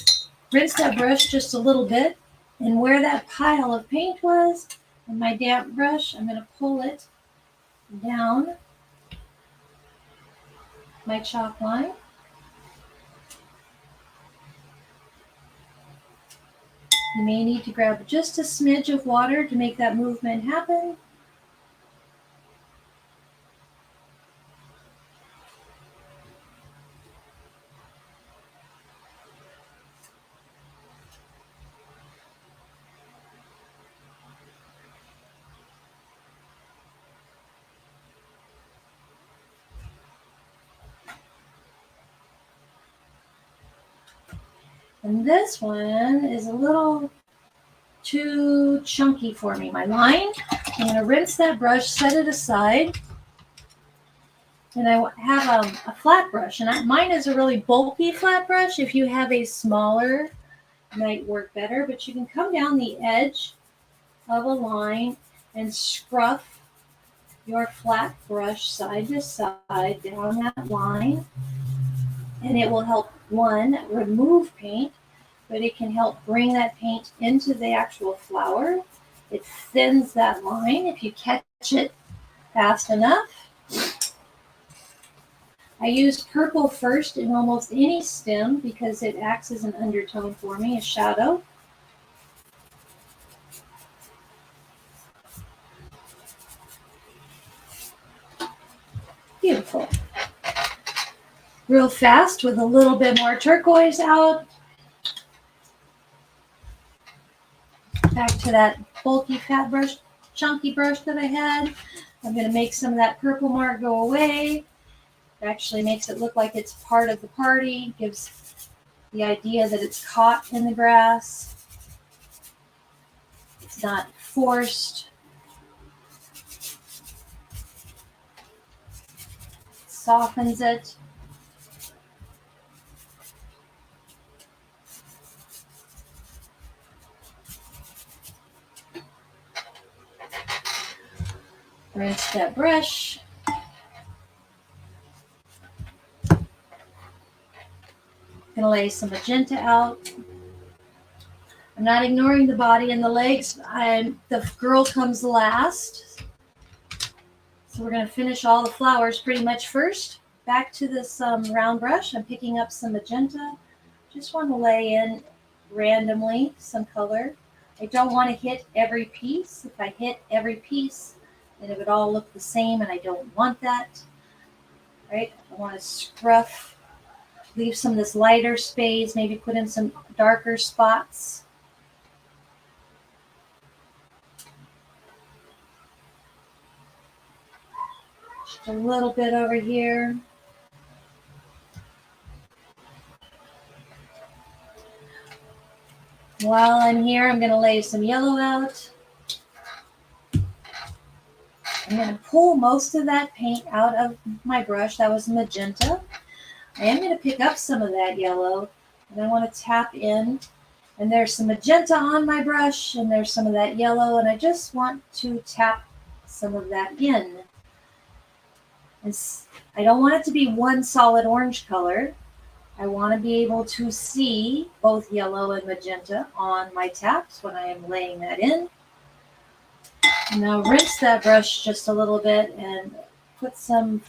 rinse that brush just a little bit. And where that pile of paint was, and my damp brush, I'm going to pull it down my chalk line. You may need to grab just a smidge of water to make that movement happen. And this one is a little too chunky for me. My line, I'm going to rinse that brush, set it aside. And I have a flat brush. And mine is a really bulky flat brush. If you have a smaller, it might work better. But you can come down the edge of a line and scruff your flat brush side to side down that line. And it will help, one, remove paint, but it can help bring that paint into the actual flower. It thins that line if you catch it fast enough. I use purple first in almost any stem because it acts as an undertone for me, a shadow. Beautiful. Real fast with a little bit more turquoise out. Back to that bulky fat brush, chunky brush that I had. I'm going to make some of that purple mark go away. It actually makes it look like it's part of the party. Gives the idea that it's caught in the grass. It's not forced. It softens it. Rinse that brush. Gonna lay some magenta out. I'm not ignoring the body and the legs. The girl comes last. So we're gonna finish all the flowers pretty much first. Back to this round brush. I'm picking up some magenta. Just want to lay in randomly some color. I don't want to hit every piece. If I hit every piece, then it would all look the same, and I don't want that. Right? I want to scruff, leave some of this lighter space, maybe put in some darker spots. Just a little bit over here. While I'm here, I'm going to lay some yellow out. I'm going to pull most of that paint out of my brush. That was magenta. I am going to pick up some of that yellow, and I want to tap in. And there's some magenta on my brush, and there's some of that yellow, and I just want to tap some of that in. And I don't want it to be one solid orange color. I want to be able to see both yellow and magenta on my taps when I am laying that in. Now rinse that brush just a little bit and put some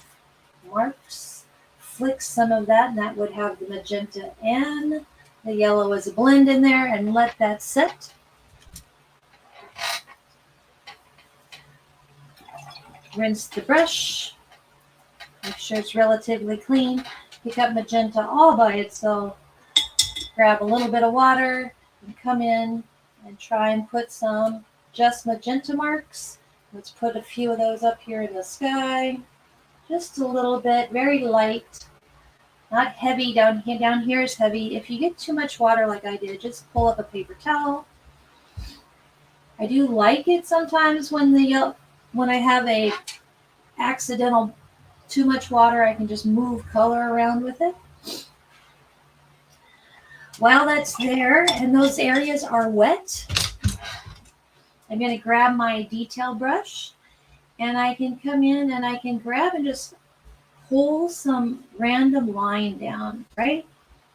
marks, flick some of that, and that would have the magenta and the yellow as a blend in there, and let that set. Rinse the brush, make sure it's relatively clean. Pick up magenta all by itself, grab a little bit of water, and come in and try and put some just magenta marks. Let's put a few of those up here in the sky. Just a little bit, very light, not heavy. Down here is heavy. If you get too much water like I did, just pull up a paper towel. I do like it sometimes when I have a accidental too much water, I can just move color around with it. While that's there and those areas are wet, I'm going to grab my detail brush, and I can come in and I can grab and just pull some random line down, right?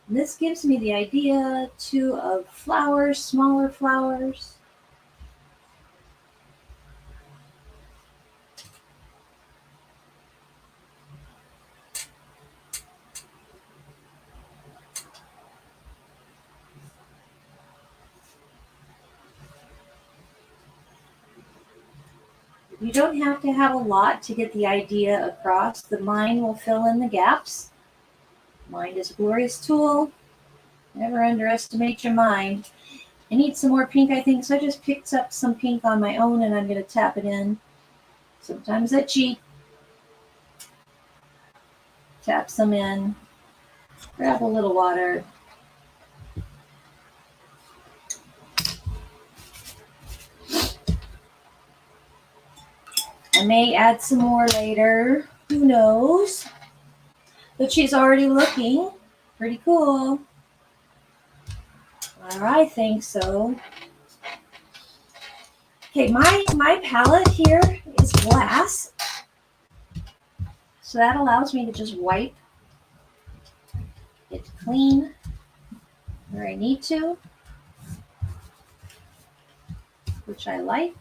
And this gives me the idea too of flowers, smaller flowers. You don't have to have a lot to get the idea across. The mind will fill in the gaps. Mind is a glorious tool. Never underestimate your mind. I need some more pink, I think, so I just picked up some pink on my own and I'm going to tap it in. Sometimes I cheat. Tap some in. Grab a little water. I may add some more later. Who knows? But she's already looking pretty cool. I think so. Okay, my palette here is glass. So that allows me to just wipe it clean where I need to, which I like.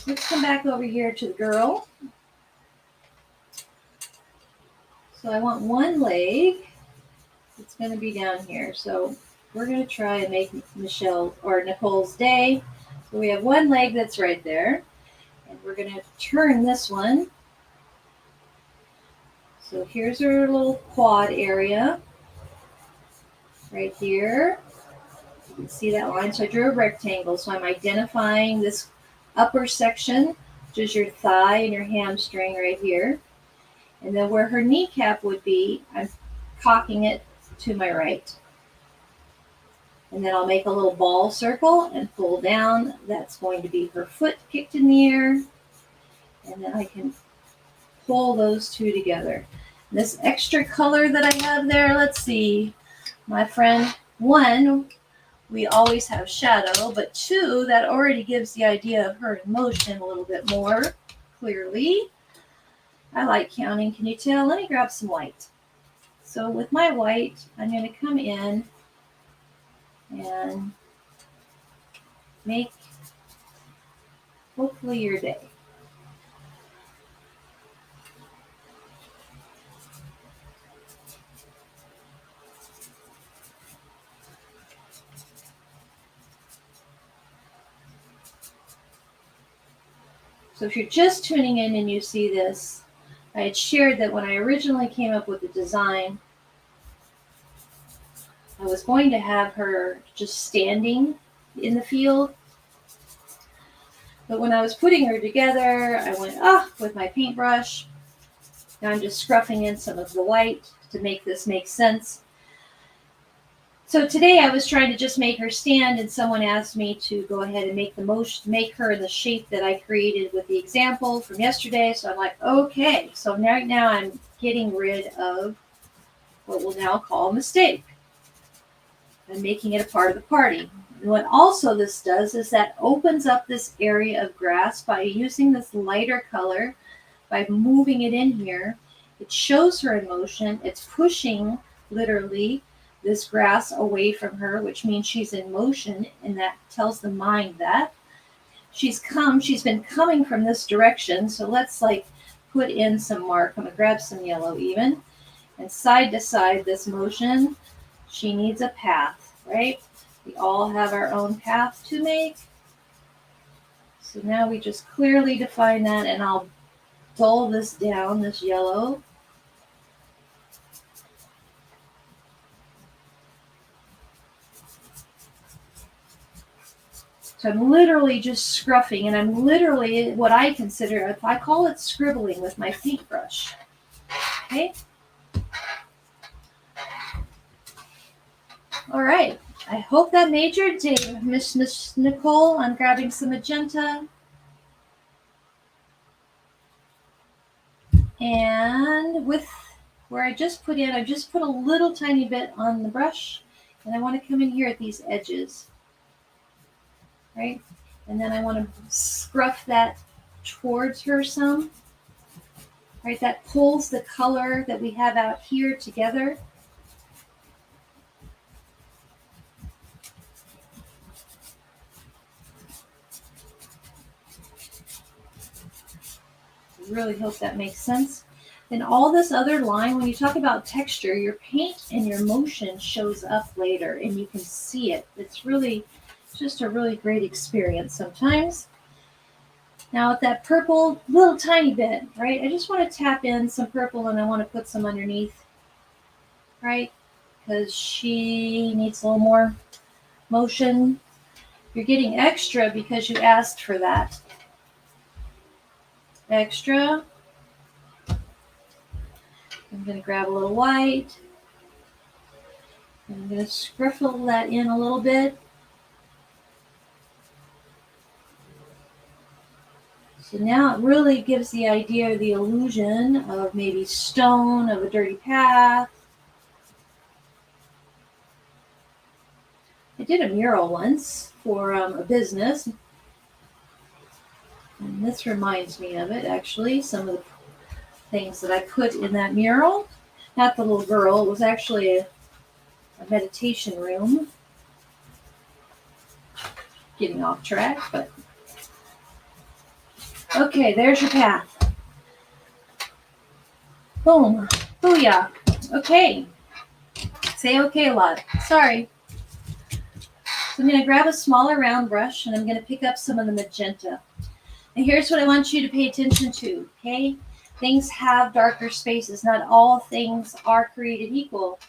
Let's come back over here to the girl. So I want one leg. It's going to be down here. So we're going to try and make Michelle or Nicole's day. So we have one leg that's right there. And we're going to turn this one. So here's her little quad area. Right here. You can see that line. So I drew a rectangle. So I'm identifying this upper section, which is your thigh and your hamstring right here. And then where her kneecap would be, I'm cocking it to my right. And then I'll make a little ball circle and pull down. That's going to be her foot kicked in the air. And then I can pull those two together. This extra color that I have there, let's see, my friend, one, we always have shadow, but two, that already gives the idea of her in motion a little bit more clearly. I like counting, can you tell? Let me grab some white. So with my white, I'm going to come in and make hopefully your day. So if you're just tuning in and you see this, I had shared that when I originally came up with the design, I was going to have her just standing in the field. But when I was putting her together, I went, with my paintbrush. Now I'm just scruffing in some of the white to make this make sense. So today I was trying to just make her stand, and someone asked me to go ahead and make her in the shape that I created with the example from yesterday. So I'm like, okay. So right now I'm getting rid of what we'll now call a mistake. I'm making it a part of the party. And what also this does is that opens up this area of grass by using this lighter color, by moving it in here. It shows her in motion. It's pushing, literally, this grass away from her, which means she's in motion, and that tells the mind that. She's been coming from this direction, so let's put in some mark. I'm going to grab some yellow even. And side to side, this motion, she needs a path, right? We all have our own path to make. So now we just clearly define that, and I'll dull this down, this yellow. So I'm literally just scruffing, and I'm literally what I consider, I call it scribbling with my paintbrush. Okay? All right. I hope that made your day, Miss Nicole. I'm grabbing some magenta. And with where I just put a little tiny bit on the brush, and I want to come in here at these edges, right? And then I want to scruff that towards her some, right? That pulls the color that we have out here together. I really hope that makes sense. Then all this other line, when you talk about texture, your paint and your motion shows up later and you can see it. It's really just a really great experience sometimes. Now with that purple, little tiny bit, right? I just want to tap in some purple and I want to put some underneath, right? Because she needs a little more motion. You're getting extra because you asked for that. Extra. I'm going to grab a little white. I'm going to scriffle that in a little bit. So now it really gives the idea, the illusion of maybe stone, of a dirty path. I did a mural once for a business. And this reminds me of it, actually. Some of the things that I put in that mural. Not the little girl. It was actually a meditation room. Getting off track, but... Okay, there's your path. Boom. Booyah. Okay. Say okay a lot. Sorry. So I'm going to grab a smaller round brush and I'm going to pick up some of the magenta. And here's what I want you to pay attention to, okay? Things have darker spaces. Not all things are created equal.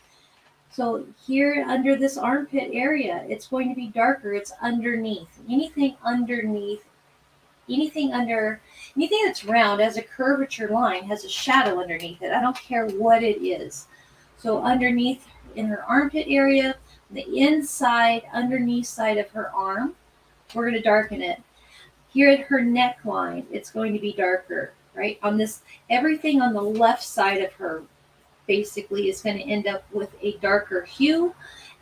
So here under this armpit area, it's going to be darker. It's underneath. Anything that's round has a curvature line, has a shadow underneath it. I don't care what it is. So underneath in her armpit area, the inside, underneath side of her arm, we're going to darken it. Here at her neckline, it's going to be darker, right? On this, everything on the left side of her basically is going to end up with a darker hue,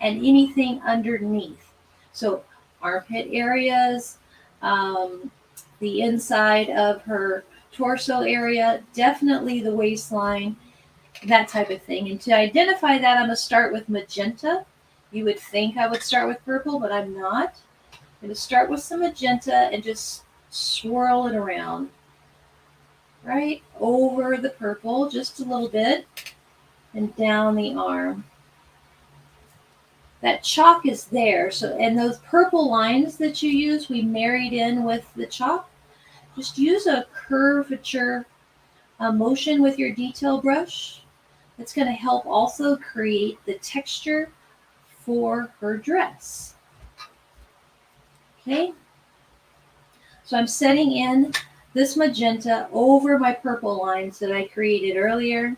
and anything underneath. So armpit areas, the inside of her torso area, definitely the waistline, that type of thing. And to identify that, I'm going to start with magenta. You would think I would start with purple, but I'm not. I'm going to start with some magenta and just swirl it around. Right over the purple, just a little bit, and down the arm. That chalk is there, so and those purple lines that you use, we married in with the chalk. Just use a curvature motion with your detail brush. It's going to help also create the texture for her dress. Okay, so I'm setting in this magenta over my purple lines that I created earlier.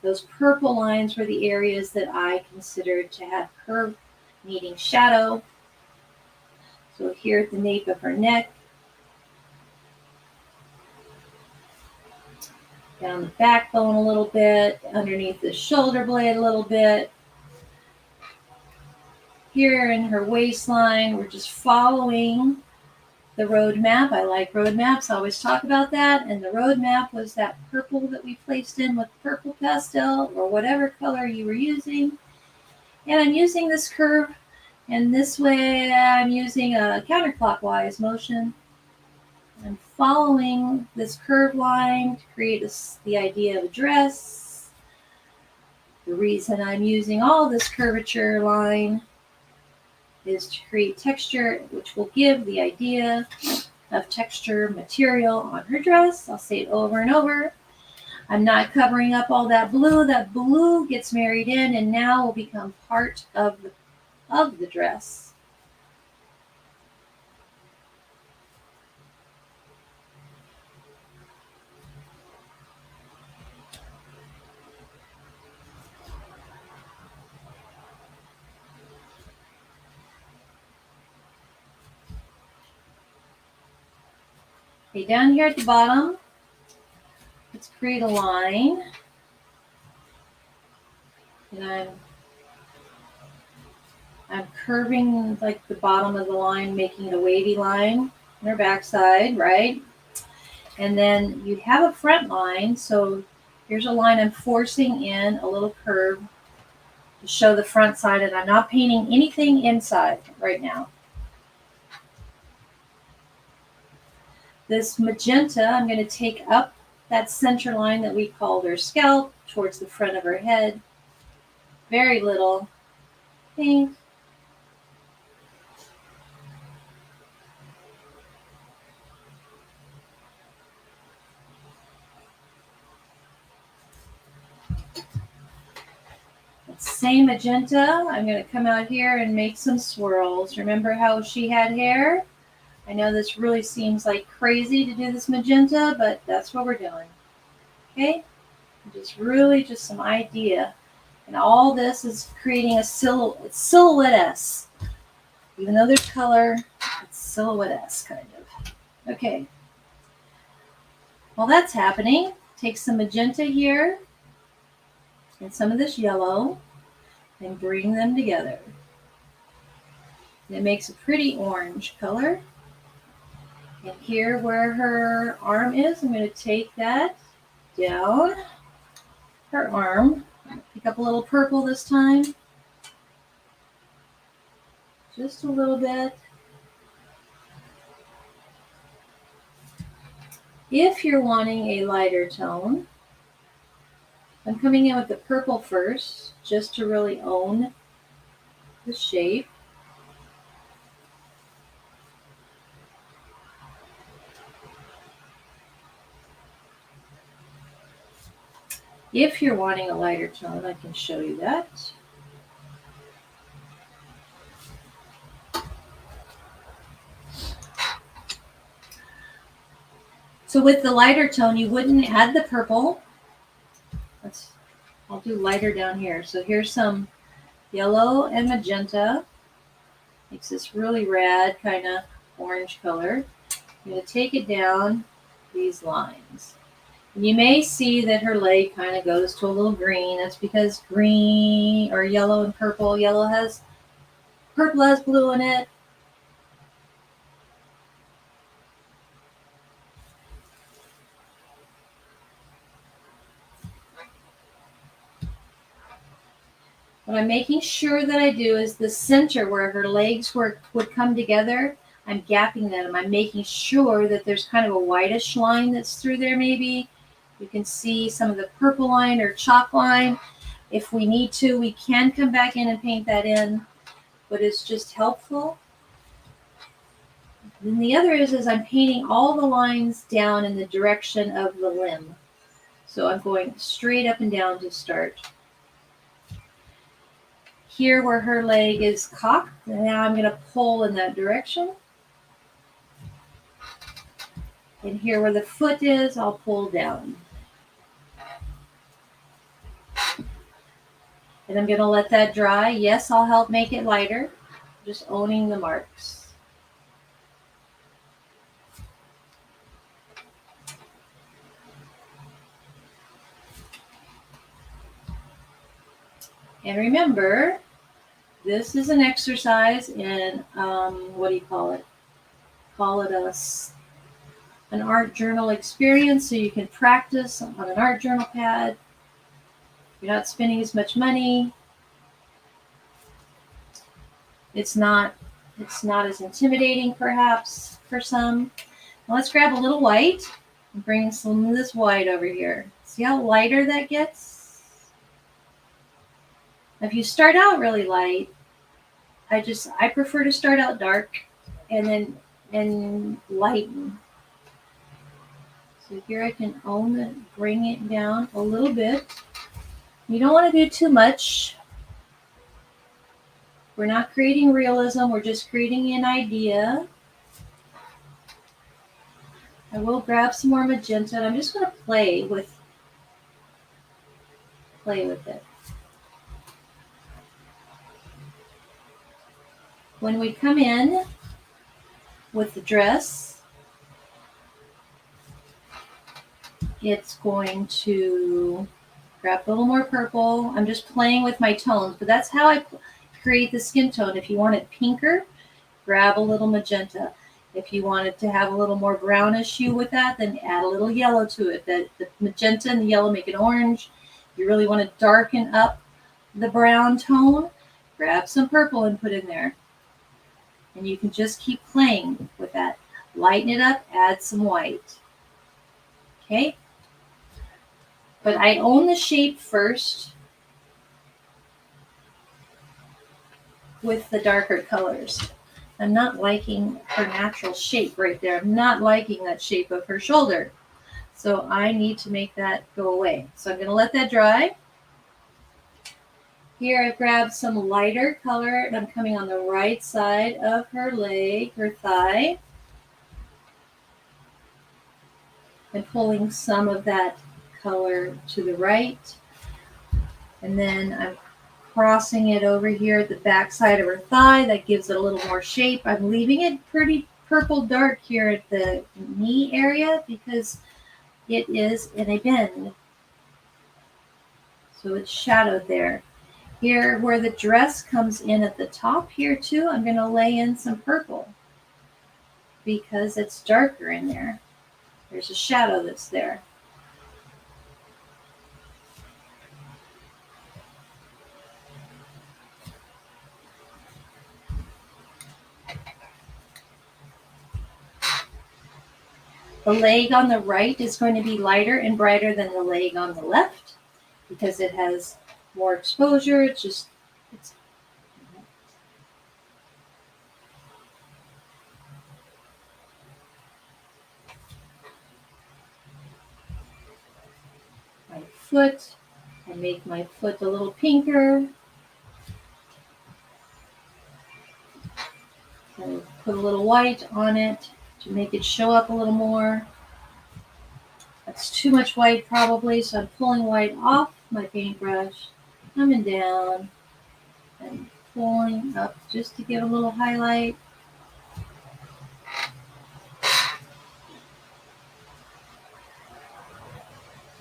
Those purple lines were the areas that I considered to have curve needing shadow. So here at the nape of her neck, down the backbone a little bit, underneath the shoulder blade a little bit. Here in her waistline, we're just following the roadmap. I like roadmaps, I always talk about that. And the roadmap was that purple that we placed in with purple pastel or whatever color you were using. And I'm using this curve, and this way I'm using a counterclockwise motion. I'm following this curved line to create the idea of a dress. The reason I'm using all this curvature line is to create texture, which will give the idea of texture material on her dress. I'll say it over and over. I'm not covering up all that blue. That blue gets married in and now will become part of the dress. Okay, down here at the bottom, let's create a line. And I'm curving like the bottom of the line, making it a wavy line on her backside, right? And then you have a front line, so here's a line I'm forcing in a little curve to show the front side, and I'm not painting anything inside right now. This magenta, I'm going to take up that center line that we called her scalp towards the front of her head. Very little pink. Same magenta, I'm going to come out here and make some swirls. Remember how she had hair? I know this really seems like crazy to do this magenta, but that's what we're doing. Okay? Just some idea. And all this is creating a silhouette-esque. Even though there's color, it's silhouette-esque kind of. Okay. While that's happening, take some magenta here and some of this yellow and bring them together. And it makes a pretty orange color. And here where her arm is, I'm going to take that down her arm. Pick up a little purple this time. Just a little bit. If you're wanting a lighter tone, I'm coming in with the purple first, just to really own the shape. If you're wanting a lighter tone, I can show you that. So with the lighter tone, you wouldn't add the purple. I'll do lighter down here. So here's some yellow and magenta. Makes this really rad kind of orange color. I'm going to take it down these lines. And you may see that her leg kind of goes to a little green. That's because green or yellow and purple. Purple has blue in it. What I'm making sure that I do is the center where her legs would come together, I'm gapping them. I'm making sure that there's kind of a whitish line that's through there maybe. You can see some of the purple line or chalk line. If we need to, we can come back in and paint that in, but it's just helpful. Then the other is I'm painting all the lines down in the direction of the limb. So I'm going straight up and down to start. Here where her leg is cocked, and now I'm going to pull in that direction. And here where the foot is, I'll pull down. And I'm going to let that dry. Yes, I'll help make it lighter. Just owning the marks. And remember, this is an exercise in, what do you call it? Call it an art journal experience, so you can practice on an art journal pad. You're not spending as much money. It's not as intimidating perhaps for some. Now let's grab a little white and bring some of this white over here. See how lighter that gets? If you start out really light, I prefer to start out dark and lighten. So here I can bring it down a little bit. You don't want to do too much. We're not creating realism, we're just creating an idea. I will grab some more magenta, and I'm just going to play with it. When we come in with the dress, it's going to Grab a little more purple. I'm just playing with my tones, but that's how I create the skin tone. If you want it pinker, grab a little magenta. If you want it to have a little more brownish hue with that, then add a little yellow to it. The magenta and the yellow make it orange. If you really want to darken up the brown tone, grab some purple and put in there. And you can just keep playing with that. Lighten it up, add some white. Okay? But I own the shape first with the darker colors. I'm not liking her natural shape right there. I'm not liking that shape of her shoulder. So I need to make that go away. So I'm going to let that dry. Here I've grabbed some lighter color and I'm coming on the right side of her leg, her thigh. And pulling some of that color to the right. And then I'm crossing it over here at the back side of her thigh. That gives it a little more shape. I'm leaving it pretty purple dark here at the knee area because it is in a bend. So it's shadowed there. Here where the dress comes in at the top here too, I'm going to lay in some purple because it's darker in there. There's a shadow that's there. The leg on the right is going to be lighter and brighter than the leg on the left because it has more exposure. It's my foot. I make my foot a little pinker. I put a little white on it to make it show up a little more. That's too much white probably, so I'm pulling white off my paintbrush, coming down and pulling up just to give a little highlight.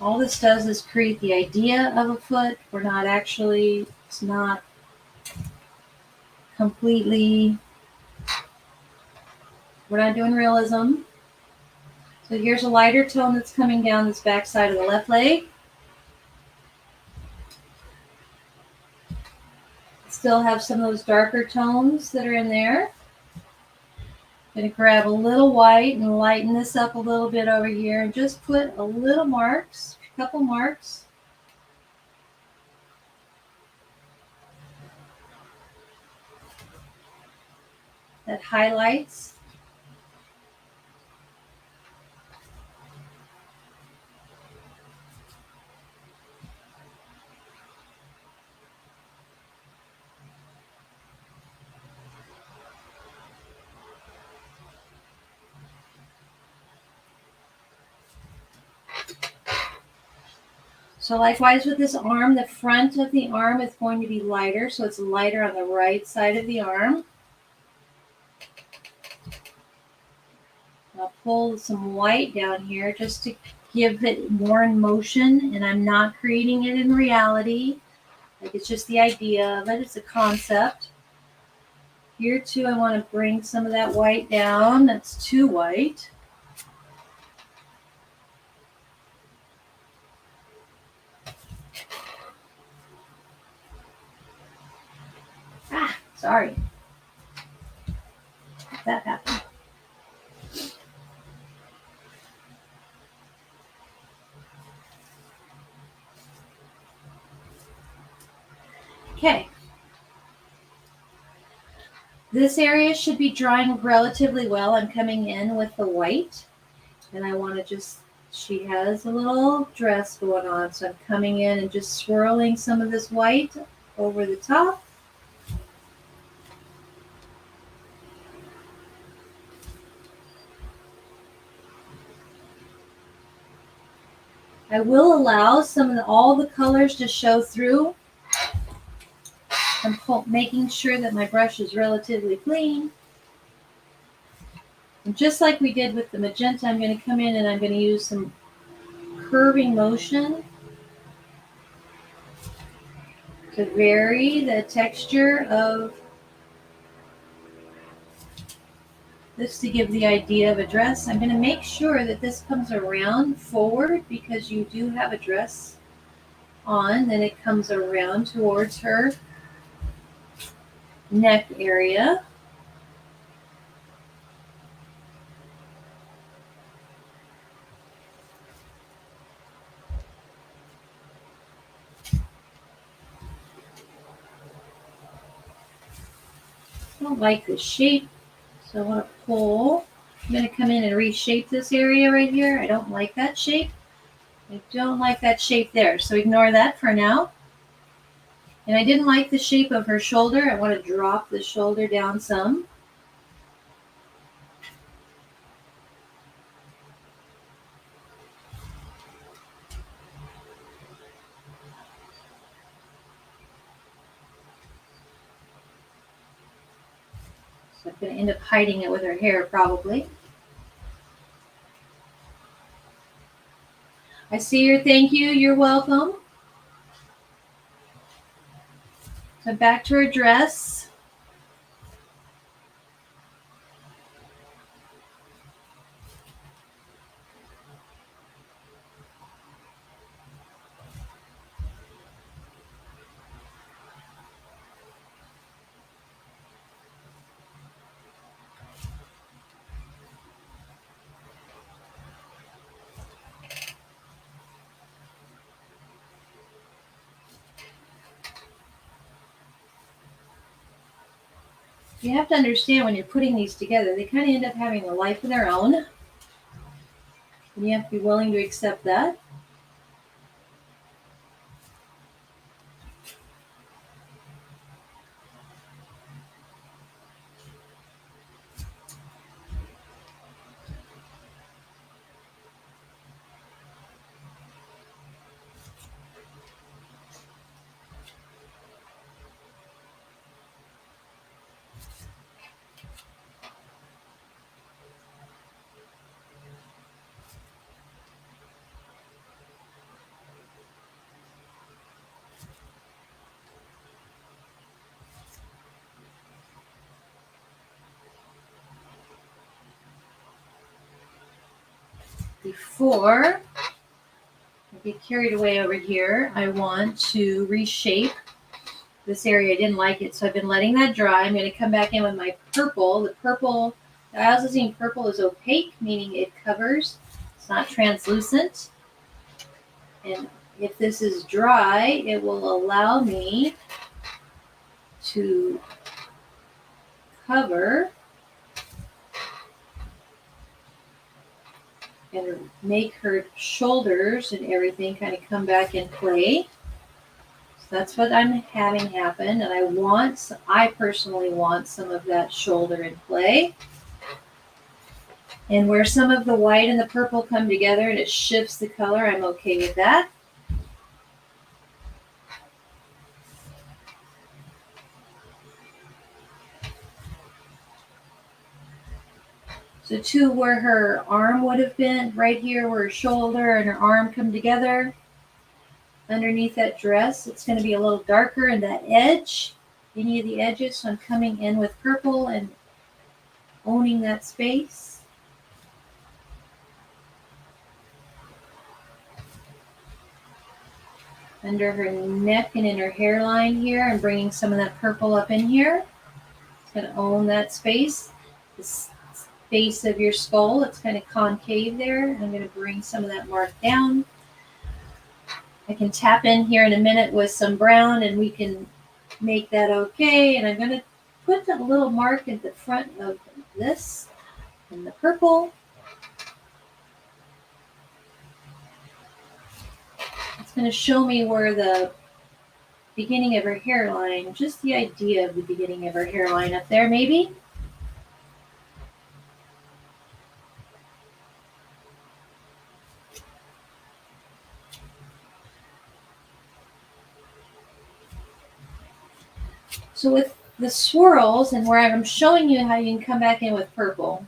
All this does is create the idea of a foot. It's not completely, we're not doing realism. So here's a lighter tone that's coming down this back side of the left leg. Still have some of those darker tones that are in there. I'm going to grab a little white and lighten this up a little bit over here and just put a little marks, a couple marks. That highlights. So likewise with this arm, the front of the arm is going to be lighter, so it's lighter on the right side of the arm. I'll pull some white down here just to give it more in motion, and I'm not creating it in reality. Like it's just the idea of it. It's a concept. Here too, I want to bring some of that white down. That's too white. Sorry. That happened. Okay. This area should be drying relatively well. I'm coming in with the white, and I want to she has a little dress going on, so I'm coming in and just swirling some of this white over the top. I will allow all the colors to show through. I'm making sure that my brush is relatively clean. And just like we did with the magenta, I'm going to come in and I'm going to use some curving motion to vary the texture of this to give the idea of a dress. I'm going to make sure that this comes around forward because you do have a dress on, then it comes around towards her neck area. I don't like the shape, so I want to pull. I'm going to come in and reshape this area right here. I don't like that shape. I don't like that shape there, so ignore that for now. And I didn't like the shape of her shoulder. I want to drop the shoulder down some. So I'm going to end up hiding it with her hair probably. I see your thank you. You're welcome. So back to her dress. You have to understand when you're putting these together, they kind of end up having a life of their own. And you have to be willing to accept that. Before I get carried away over here, I want to reshape this area. I didn't like it, so I've been letting that dry. I'm going to come back in with my purple. The purple, Dioxazine purple is opaque, meaning it covers. It's not translucent. And if this is dry, it will allow me to cover and make her shoulders and everything kind of come back in play. So that's what I'm having happen, and I personally want some of that shoulder in play. And where some of the white and the purple come together and it shifts the color, I'm okay with that. So to where her arm would have been, right here where her shoulder and her arm come together, underneath that dress, it's going to be a little darker in that edge, any of the edges. So I'm coming in with purple and owning that space. Under her neck and in her hairline here, I'm bringing some of that purple up in here. It's going to own that space. The base of your skull, it's kind of concave there. I'm going to bring some of that mark down. I can tap in here in a minute with some brown and we can make that okay. And I'm going to put a little mark at the front of this in the purple. It's going to show me where the beginning of her hairline, just the idea of the beginning of her hairline up there maybe. So with the swirls and where I'm showing you how you can come back in with purple,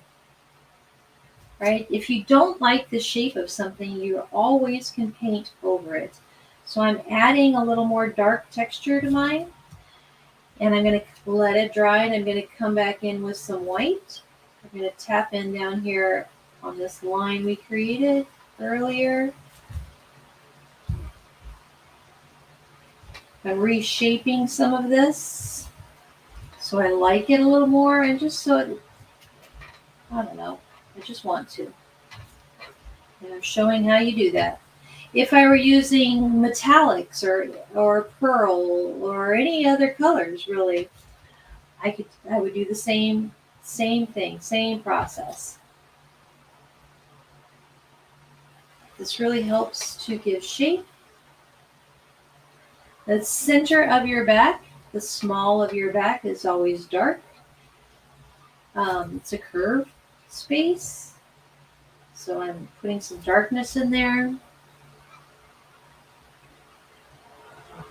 right? If you don't like the shape of something, you always can paint over it. So I'm adding a little more dark texture to mine. And I'm going to let it dry, and I'm going to come back in with some white. I'm going to tap in down here on this line we created earlier. I'm reshaping some of this so I like it a little more, and just so it, I don't know, I just want to. And I'm showing how you do that. If I were using metallics or pearl or any other colors, really, I would do the same thing, same process. This really helps to give shape. The center of your back, the small of your back, is always dark. It's a curved space, so I'm putting some darkness in there.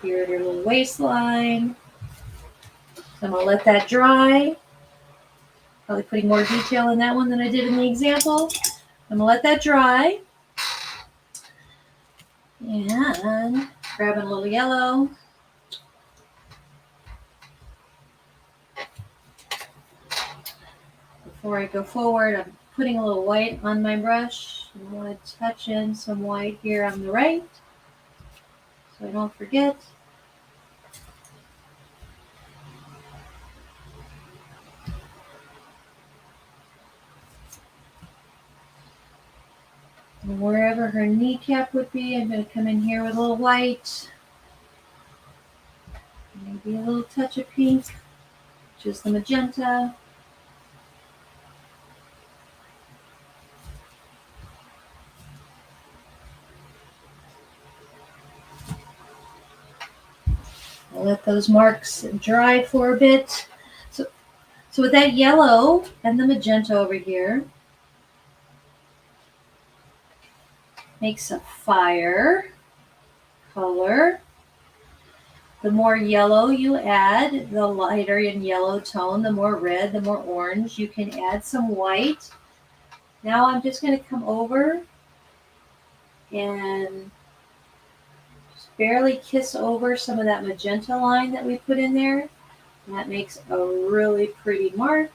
Here at your little waistline. I'm going to let that dry. Probably putting more detail in that one than I did in the example. I'm going to let that dry. And grabbing a little yellow. Before I go forward, I'm putting a little white on my brush. I want to touch in some white here on the right, so I don't forget. And wherever her kneecap would be, I'm going to come in here with a little white. Maybe a little touch of pink, which is the magenta. I'll let those marks dry for a bit. So with that yellow and the magenta over here, makes a fire color. The more yellow you add, the lighter in yellow tone, the more red, the more orange. You can add some white. Now I'm just going to come over and just barely kiss over some of that magenta line that we put in there. And that makes a really pretty mark.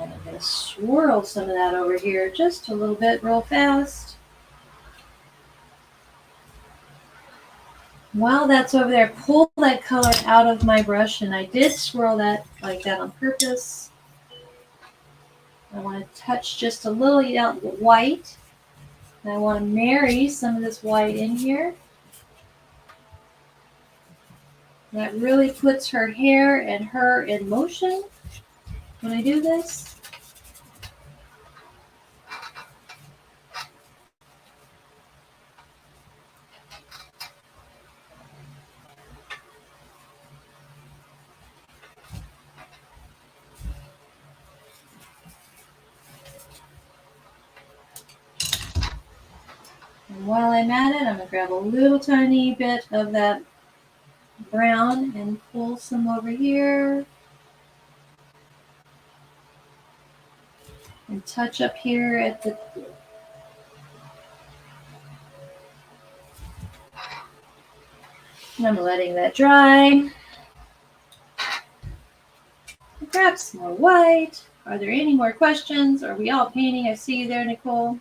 And I'm going to swirl some of that over here just a little bit real fast. While that's over there, pull that color out of my brush, and I did swirl that like that on purpose. I want to touch just a little white. And I want to marry some of this white in here. That really puts her hair and her in motion when I do this. And while I'm at it, I'm going to grab a little tiny bit of that brown and pull some over here. And touch up here at the... And I'm letting that dry. Grab some more white. Are there any more questions? Are we all painting? I see you there, Nicole.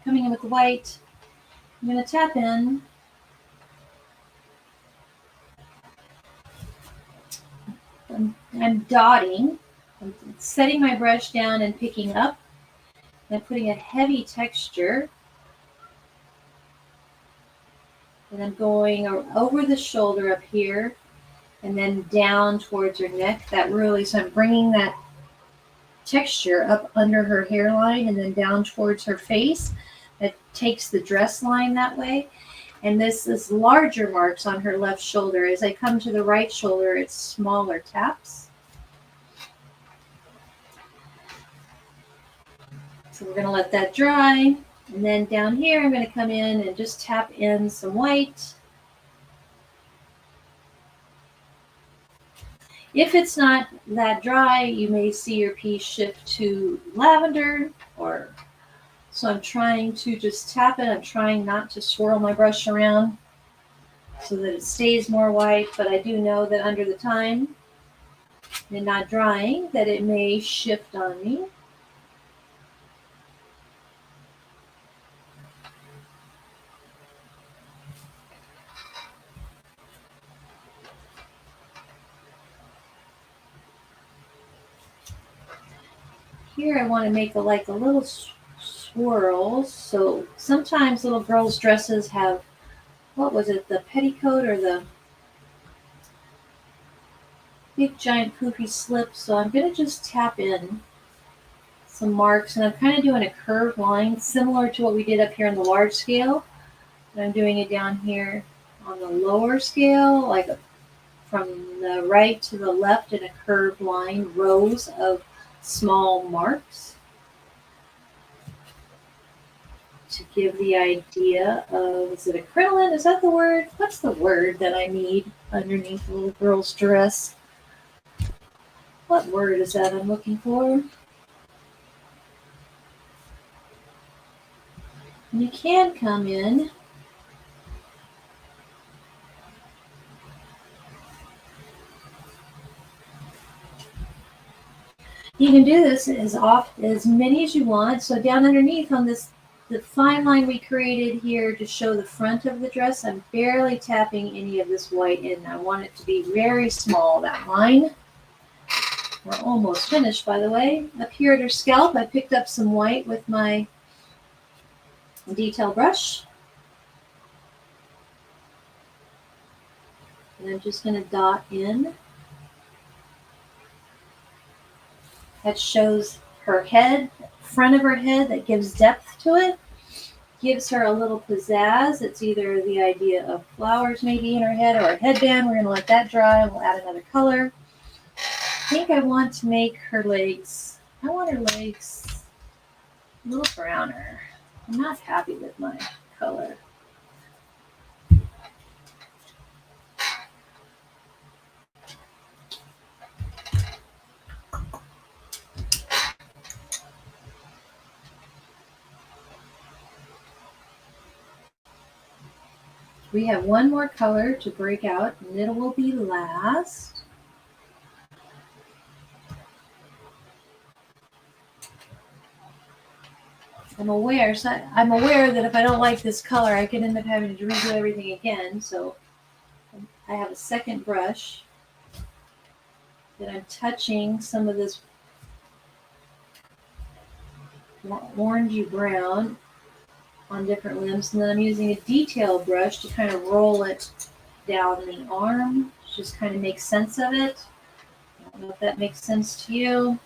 Coming in with the white. I'm going to tap in. I'm dotting. I'm setting my brush down and picking up. I'm putting a heavy texture. And I'm going over the shoulder up here and then down towards her neck. So I'm bringing that texture up under her hairline and then down towards her face. That takes the dress line that way. And this is larger marks on her left shoulder. As I come to the right shoulder, it's smaller taps. So we're going to let that dry. And then down here, I'm going to come in and just tap in some white. If it's not that dry, you may see your piece shift to lavender, or so I'm trying to just tap it. I'm trying not to swirl my brush around so that it stays more white, but I do know that under the time and not drying that it may shift on me. Here I want to make a little swirl. So sometimes little girls' dresses have, what was it, the petticoat or the big giant poofy slip. So I'm going to just tap in some marks, and I'm kind of doing a curved line similar to what we did up here on the large scale. And I'm doing it down here on the lower scale, like from the right to the left in a curved line, rows of small marks to give the idea of, is it acrylic? Is that the word? What's the word that I need underneath a little girl's dress? What word is that I'm looking for? And you can come in you can do this as many as you want. So down underneath on this, the fine line we created here to show the front of the dress, I'm barely tapping any of this white in. I want it to be very small, that line. We're almost finished, by the way. Up here at her scalp, I picked up some white with my detail brush. And I'm just going to dot in. That shows her head, front of her head, that gives depth to it. Gives her a little pizzazz. It's either the idea of flowers maybe in her head or a headband. We're going to let that dry. We'll add another color. I think I want to make her legs, I want her legs a little browner. I'm not happy with my color. We have one more color to break out, and it will be last. I'm aware that if I don't like this color, I could end up having to redo everything again. So I have a second brush that I'm touching some of this orangey brown on different limbs, and then I'm using a detail brush to kind of roll it down the arm, just kind of make sense of it. I don't know if that makes sense to you.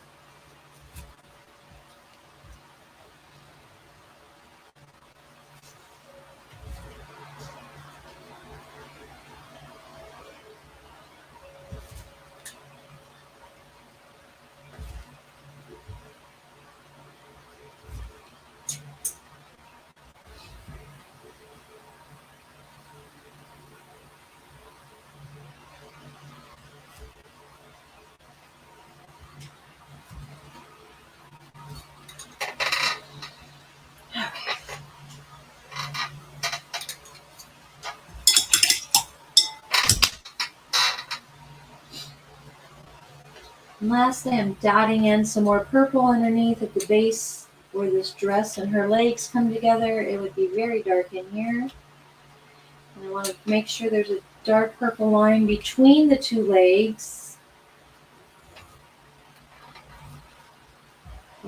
And lastly, I'm dotting in some more purple underneath at the base where this dress and her legs come together. It would be very dark in here. And I want to make sure there's a dark purple line between the two legs.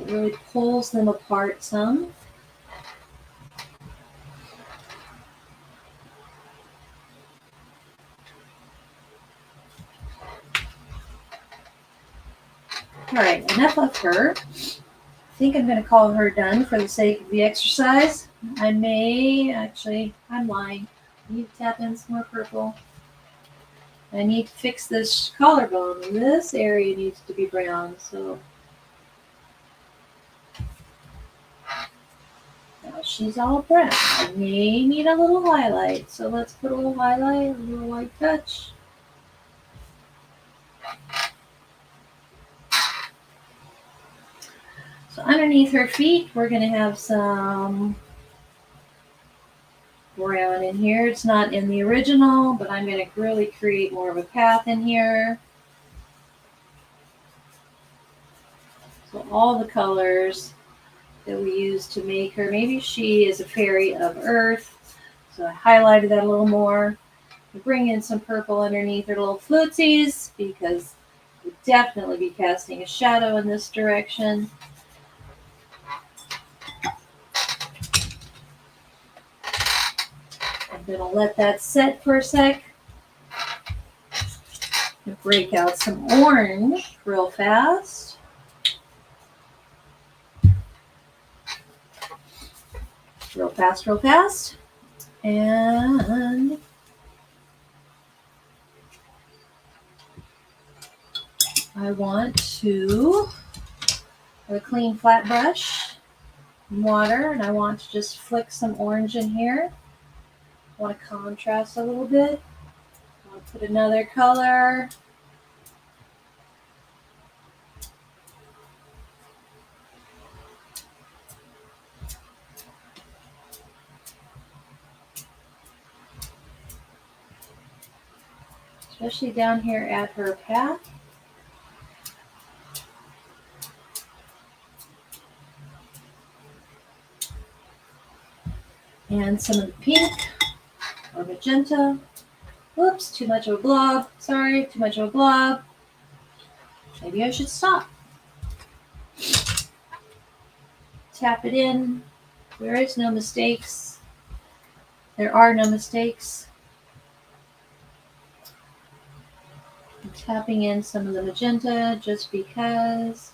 It really pulls them apart some. All right, enough of her. I think I'm going to call her done for the sake of the exercise. I may, actually, I'm lying. I need to tap in some more purple. I need to fix this collarbone. This area needs to be brown, so. Now she's all brown. I may need a little highlight, so let's put a little highlight, a little white touch. So underneath her feet, we're going to have some brown in here. It's not in the original, but I'm going to really create more of a path in here. So all the colors that we use to make her, maybe she is a fairy of earth. So I highlighted that a little more. We bring in some purple underneath her little flootsies because we'll definitely be casting a shadow in this direction. I'm going to let that set for a sec. Break out some orange real fast. Real fast, real fast. And I want to have a clean flat brush and water, and I want to just flick some orange in here. I want to contrast a little bit. I want to put another color. Especially down here at her path. And some of the pink or magenta. Whoops, too much of a blob. Sorry, too much of a blob. Maybe I should stop. Tap it in. There is no mistakes. There are no mistakes. I'm tapping in some of the magenta just because.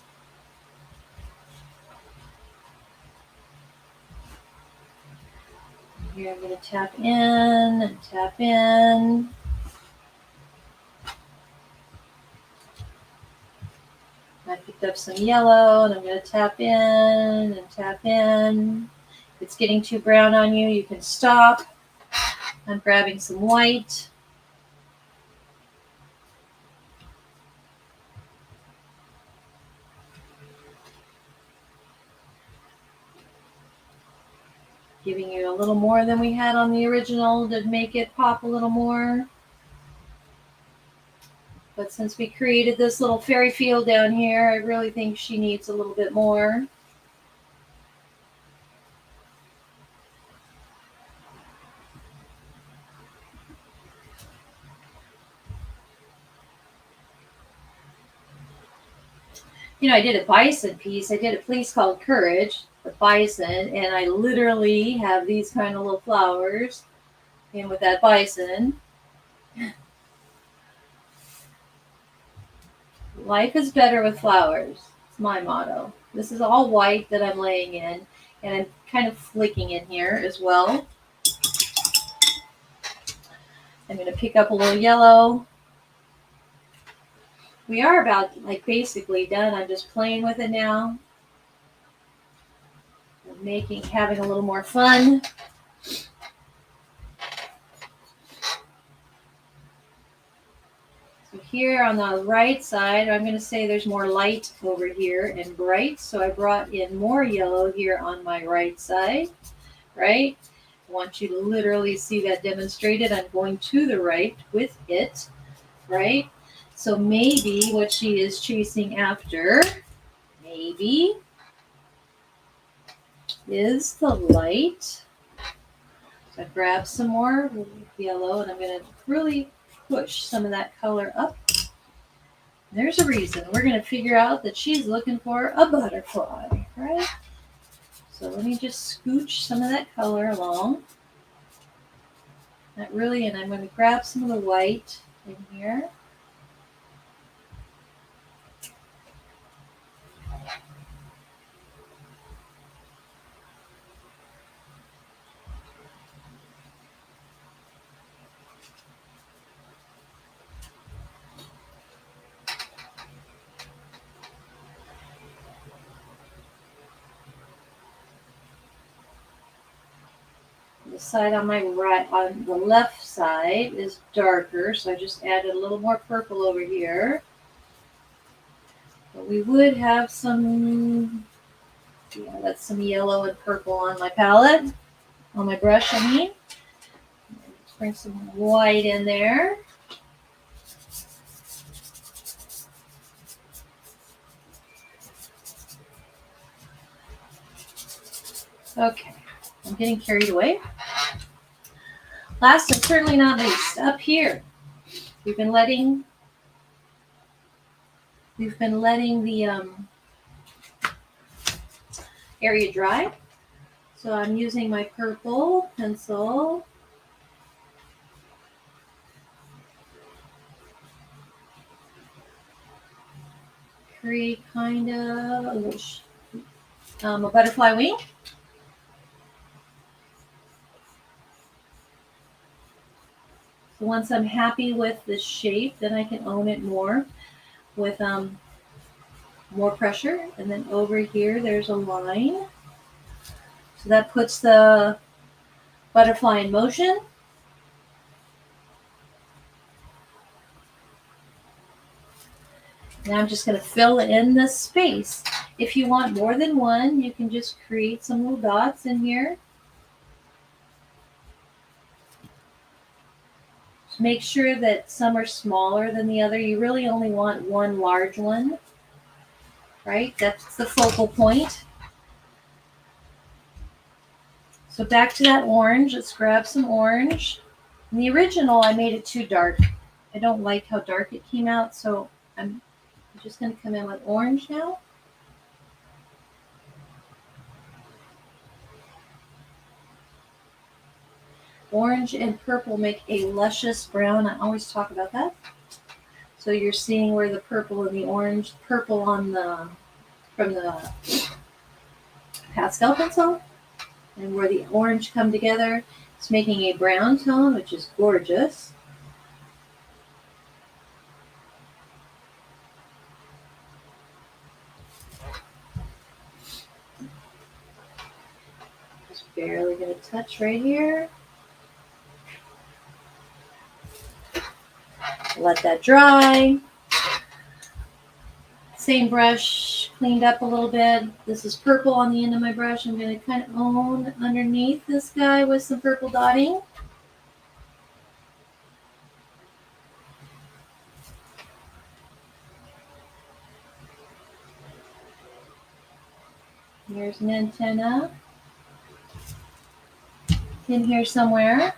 Here I'm going to tap in and tap in. I picked up some yellow and I'm going to tap in and tap in. If it's getting too brown on you, you can stop. I'm grabbing some white. Giving you a little more than we had on the original to make it pop a little more. But since we created this little fairy field down here, I really think she needs a little bit more. You know, I did a bison piece. I did a piece called Courage, the bison, and I literally have these kind of little flowers in with that bison. Life is better with flowers. It's my motto. This is all white that I'm laying in, and I'm kind of flicking in here as well. I'm going to pick up a little yellow. We are about basically done. I'm just playing with it now. I'm having a little more fun. So here on the right side, I'm going to say there's more light over here and bright. So I brought in more yellow here on my right side, right? I want you to literally see that demonstrated. I'm going to the right with it, right? So maybe what she is chasing after, maybe, is the light. So I grab some more yellow and I'm going to really push some of that color up. There's a reason. We're going to figure out that she's looking for a butterfly, right? So let me just scooch some of that color along. Not really, and I'm going to grab some of the white in here. The side on my right, on the left side, is darker, so I just added a little more purple over here. But we would have some Yeah, that's some yellow and purple on my palette, on my brush, I mean. Let's bring some white in there. Okay, I'm getting carried away. Last and certainly not least, up here, we've been letting the area dry. So I'm using my purple pencil. Create kind of a butterfly wing. So once I'm happy with the shape, then I can own it more with more pressure. And then over here, there's a line. So that puts the butterfly in motion. Now I'm just going to fill in the space. If you want more than one, you can just create some little dots in here. Just make sure that some are smaller than the other. You really only want one large one, right? That's the focal point. So back to that orange. Let's grab some orange. In the original, I made it too dark. I don't like how dark it came out, so I'm just going to come in with orange now. Orange and purple make a luscious brown. I always talk about that. So you're seeing where the purple and the orange, purple on from the pastel pencil, and where the orange come together, it's making a brown tone, which is gorgeous. Just barely going to touch right here. Let that dry. Same brush, cleaned up a little bit. This is purple on the end of my brush. I'm going to kind of own underneath this guy with some purple dotting. Here's an antenna in here somewhere.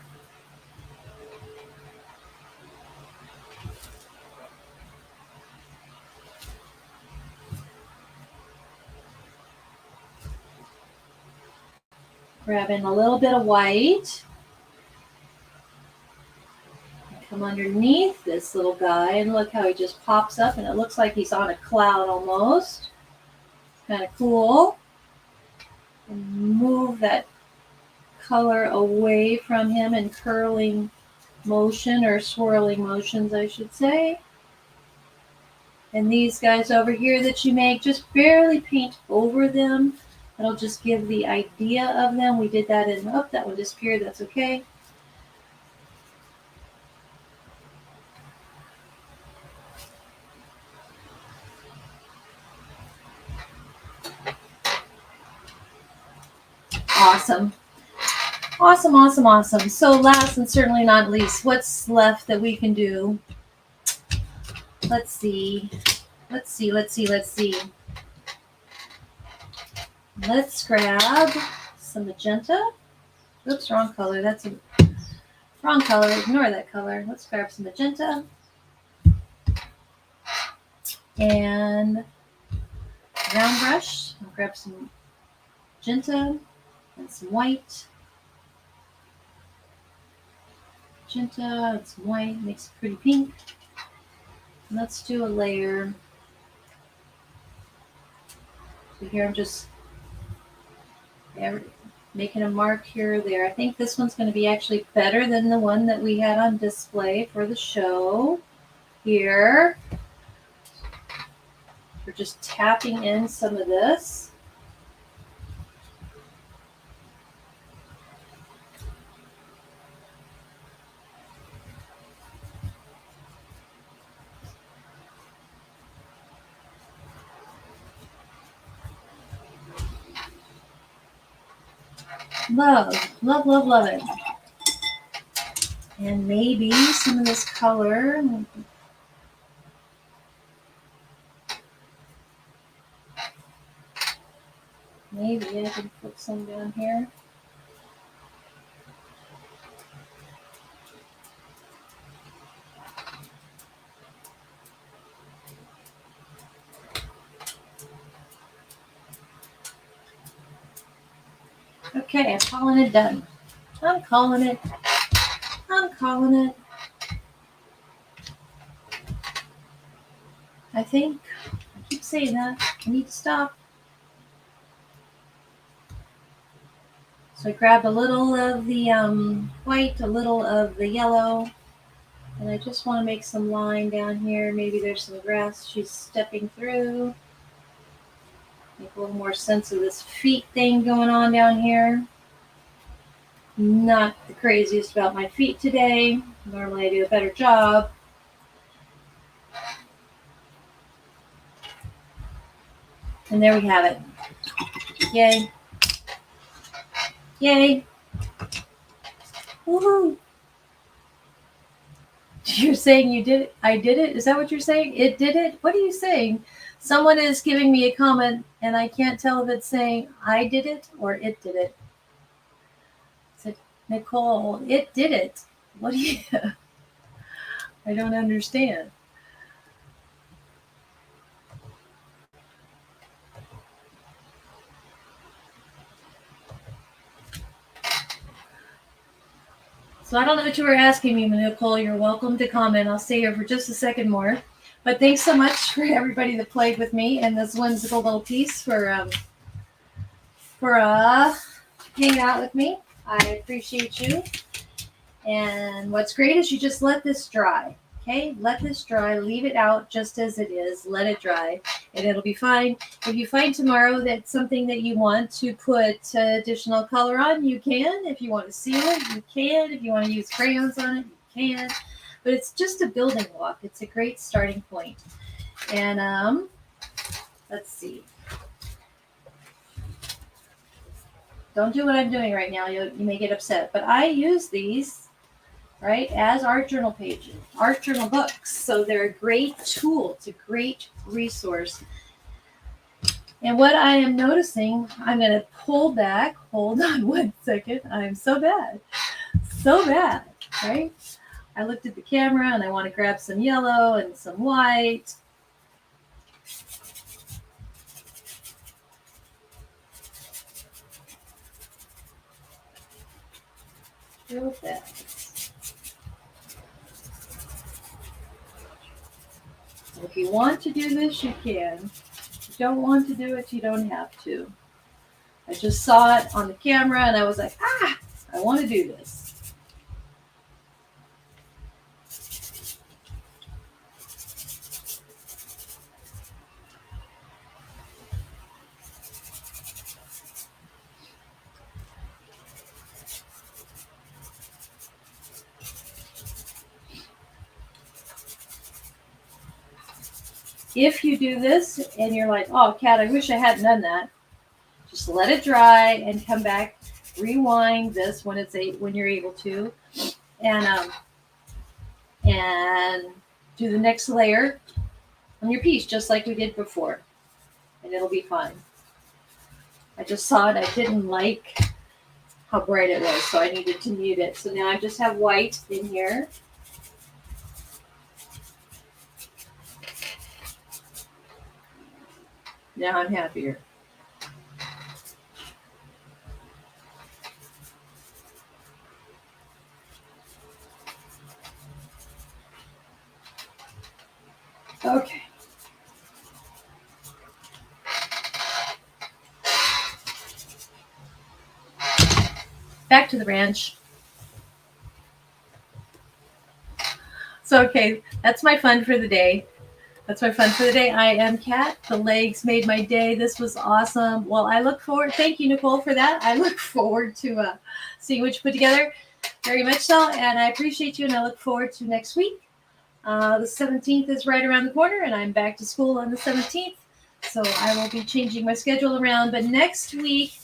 Grab in a little bit of white. Come underneath this little guy and look how he just pops up and it looks like he's on a cloud almost. Kind of cool. And move that color away from him in curling motion or swirling motions, I should say. And these guys over here that you make, just barely paint over them. That'll just give the idea of them. We did that in, oh, that one disappeared, that's okay. Awesome. Awesome, awesome, awesome. So last and certainly not least, what's left that we can do? Let's see. Let's grab some magenta. Oops, wrong color. That's a wrong color. Ignore that color. Let's grab some magenta. And round brush. I'll grab some magenta and some white. Magenta and some white. Makes it pretty pink. And let's do a layer. So here I'm just making a mark here or there. I think this one's going to be actually better than the one that we had on display for the show. Here. We're just tapping in some of this. Love, love, love, love it. And maybe some of this color. Maybe I can put some down here. Okay, I'm calling it done. I'm calling it. I'm calling it. I think, I keep saying that, I need to stop. So I grabbed a little of the white, a little of the yellow, and I just want to make some line down here. Maybe there's some grass she's stepping through. Make a little more sense of this feet thing going on down here. Not the craziest about my feet today. Normally I do a better job. And there we have it. Yay. Yay. Woohoo. You're saying you did it? I did it? Is that what you're saying? It did it? What are you saying? Someone is giving me a comment and I can't tell if it's saying I did it or it did it. Said Nicole, it did it. What do you? I don't understand. So I don't know what you were asking me, Nicole. You're welcome to comment. I'll stay here for just a second more. But thanks so much for everybody that played with me and this whimsical little piece for hanging out with me. I appreciate you. And what's great is you just let this dry. Okay, let this dry, leave it out just as it is, let it dry, and it'll be fine. If you find tomorrow that something that you want to put additional color on, you can. If you want to seal it, you can. If you want to use crayons on it, you can. But it's just a building block. It's a great starting point. And let's see. Don't do what I'm doing right now. You may get upset. But I use these, right, as art journal pages, art journal books. So they're a great tool. It's a great resource. And what I am noticing, I'm going to pull back. Hold on one second. I'm so bad. So bad, right? I looked at the camera and I want to grab some yellow and some white. Real fast. If you want to do this, you can. If you don't want to do it, you don't have to. I just saw it on the camera and I was like, I want to do this. If you do this and you're like, oh, Kat, I wish I hadn't done that, just let it dry and come back, rewind this when you're able to, and do the next layer on your piece just like we did before, and it'll be fine. I just saw it. I didn't like how bright it was, so I needed to mute it. So now I just have white in here. Now I'm happier. Okay. Back to the ranch. So, okay, that's my fun for the day. I am Kat. The legs made my day. This was awesome. Well, I look forward. Thank you, Nicole, for that. I look forward to seeing what you put together. Very much so. And I appreciate you. And I look forward to next week. The 17th is right around the corner. And I'm back to school on the 17th. So I will be changing my schedule around. But next week,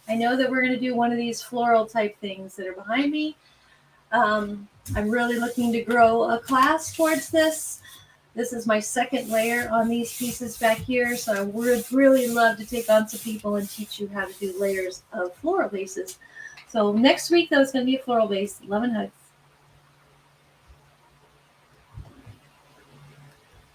I know that we're going to do one of these floral type things that are behind me. I'm really looking to grow a class towards this. This is my second layer on these pieces back here, so I would really love to take on some people and teach you how to do layers of floral bases. So next week, though, it's going to be a floral base. Love and hugs.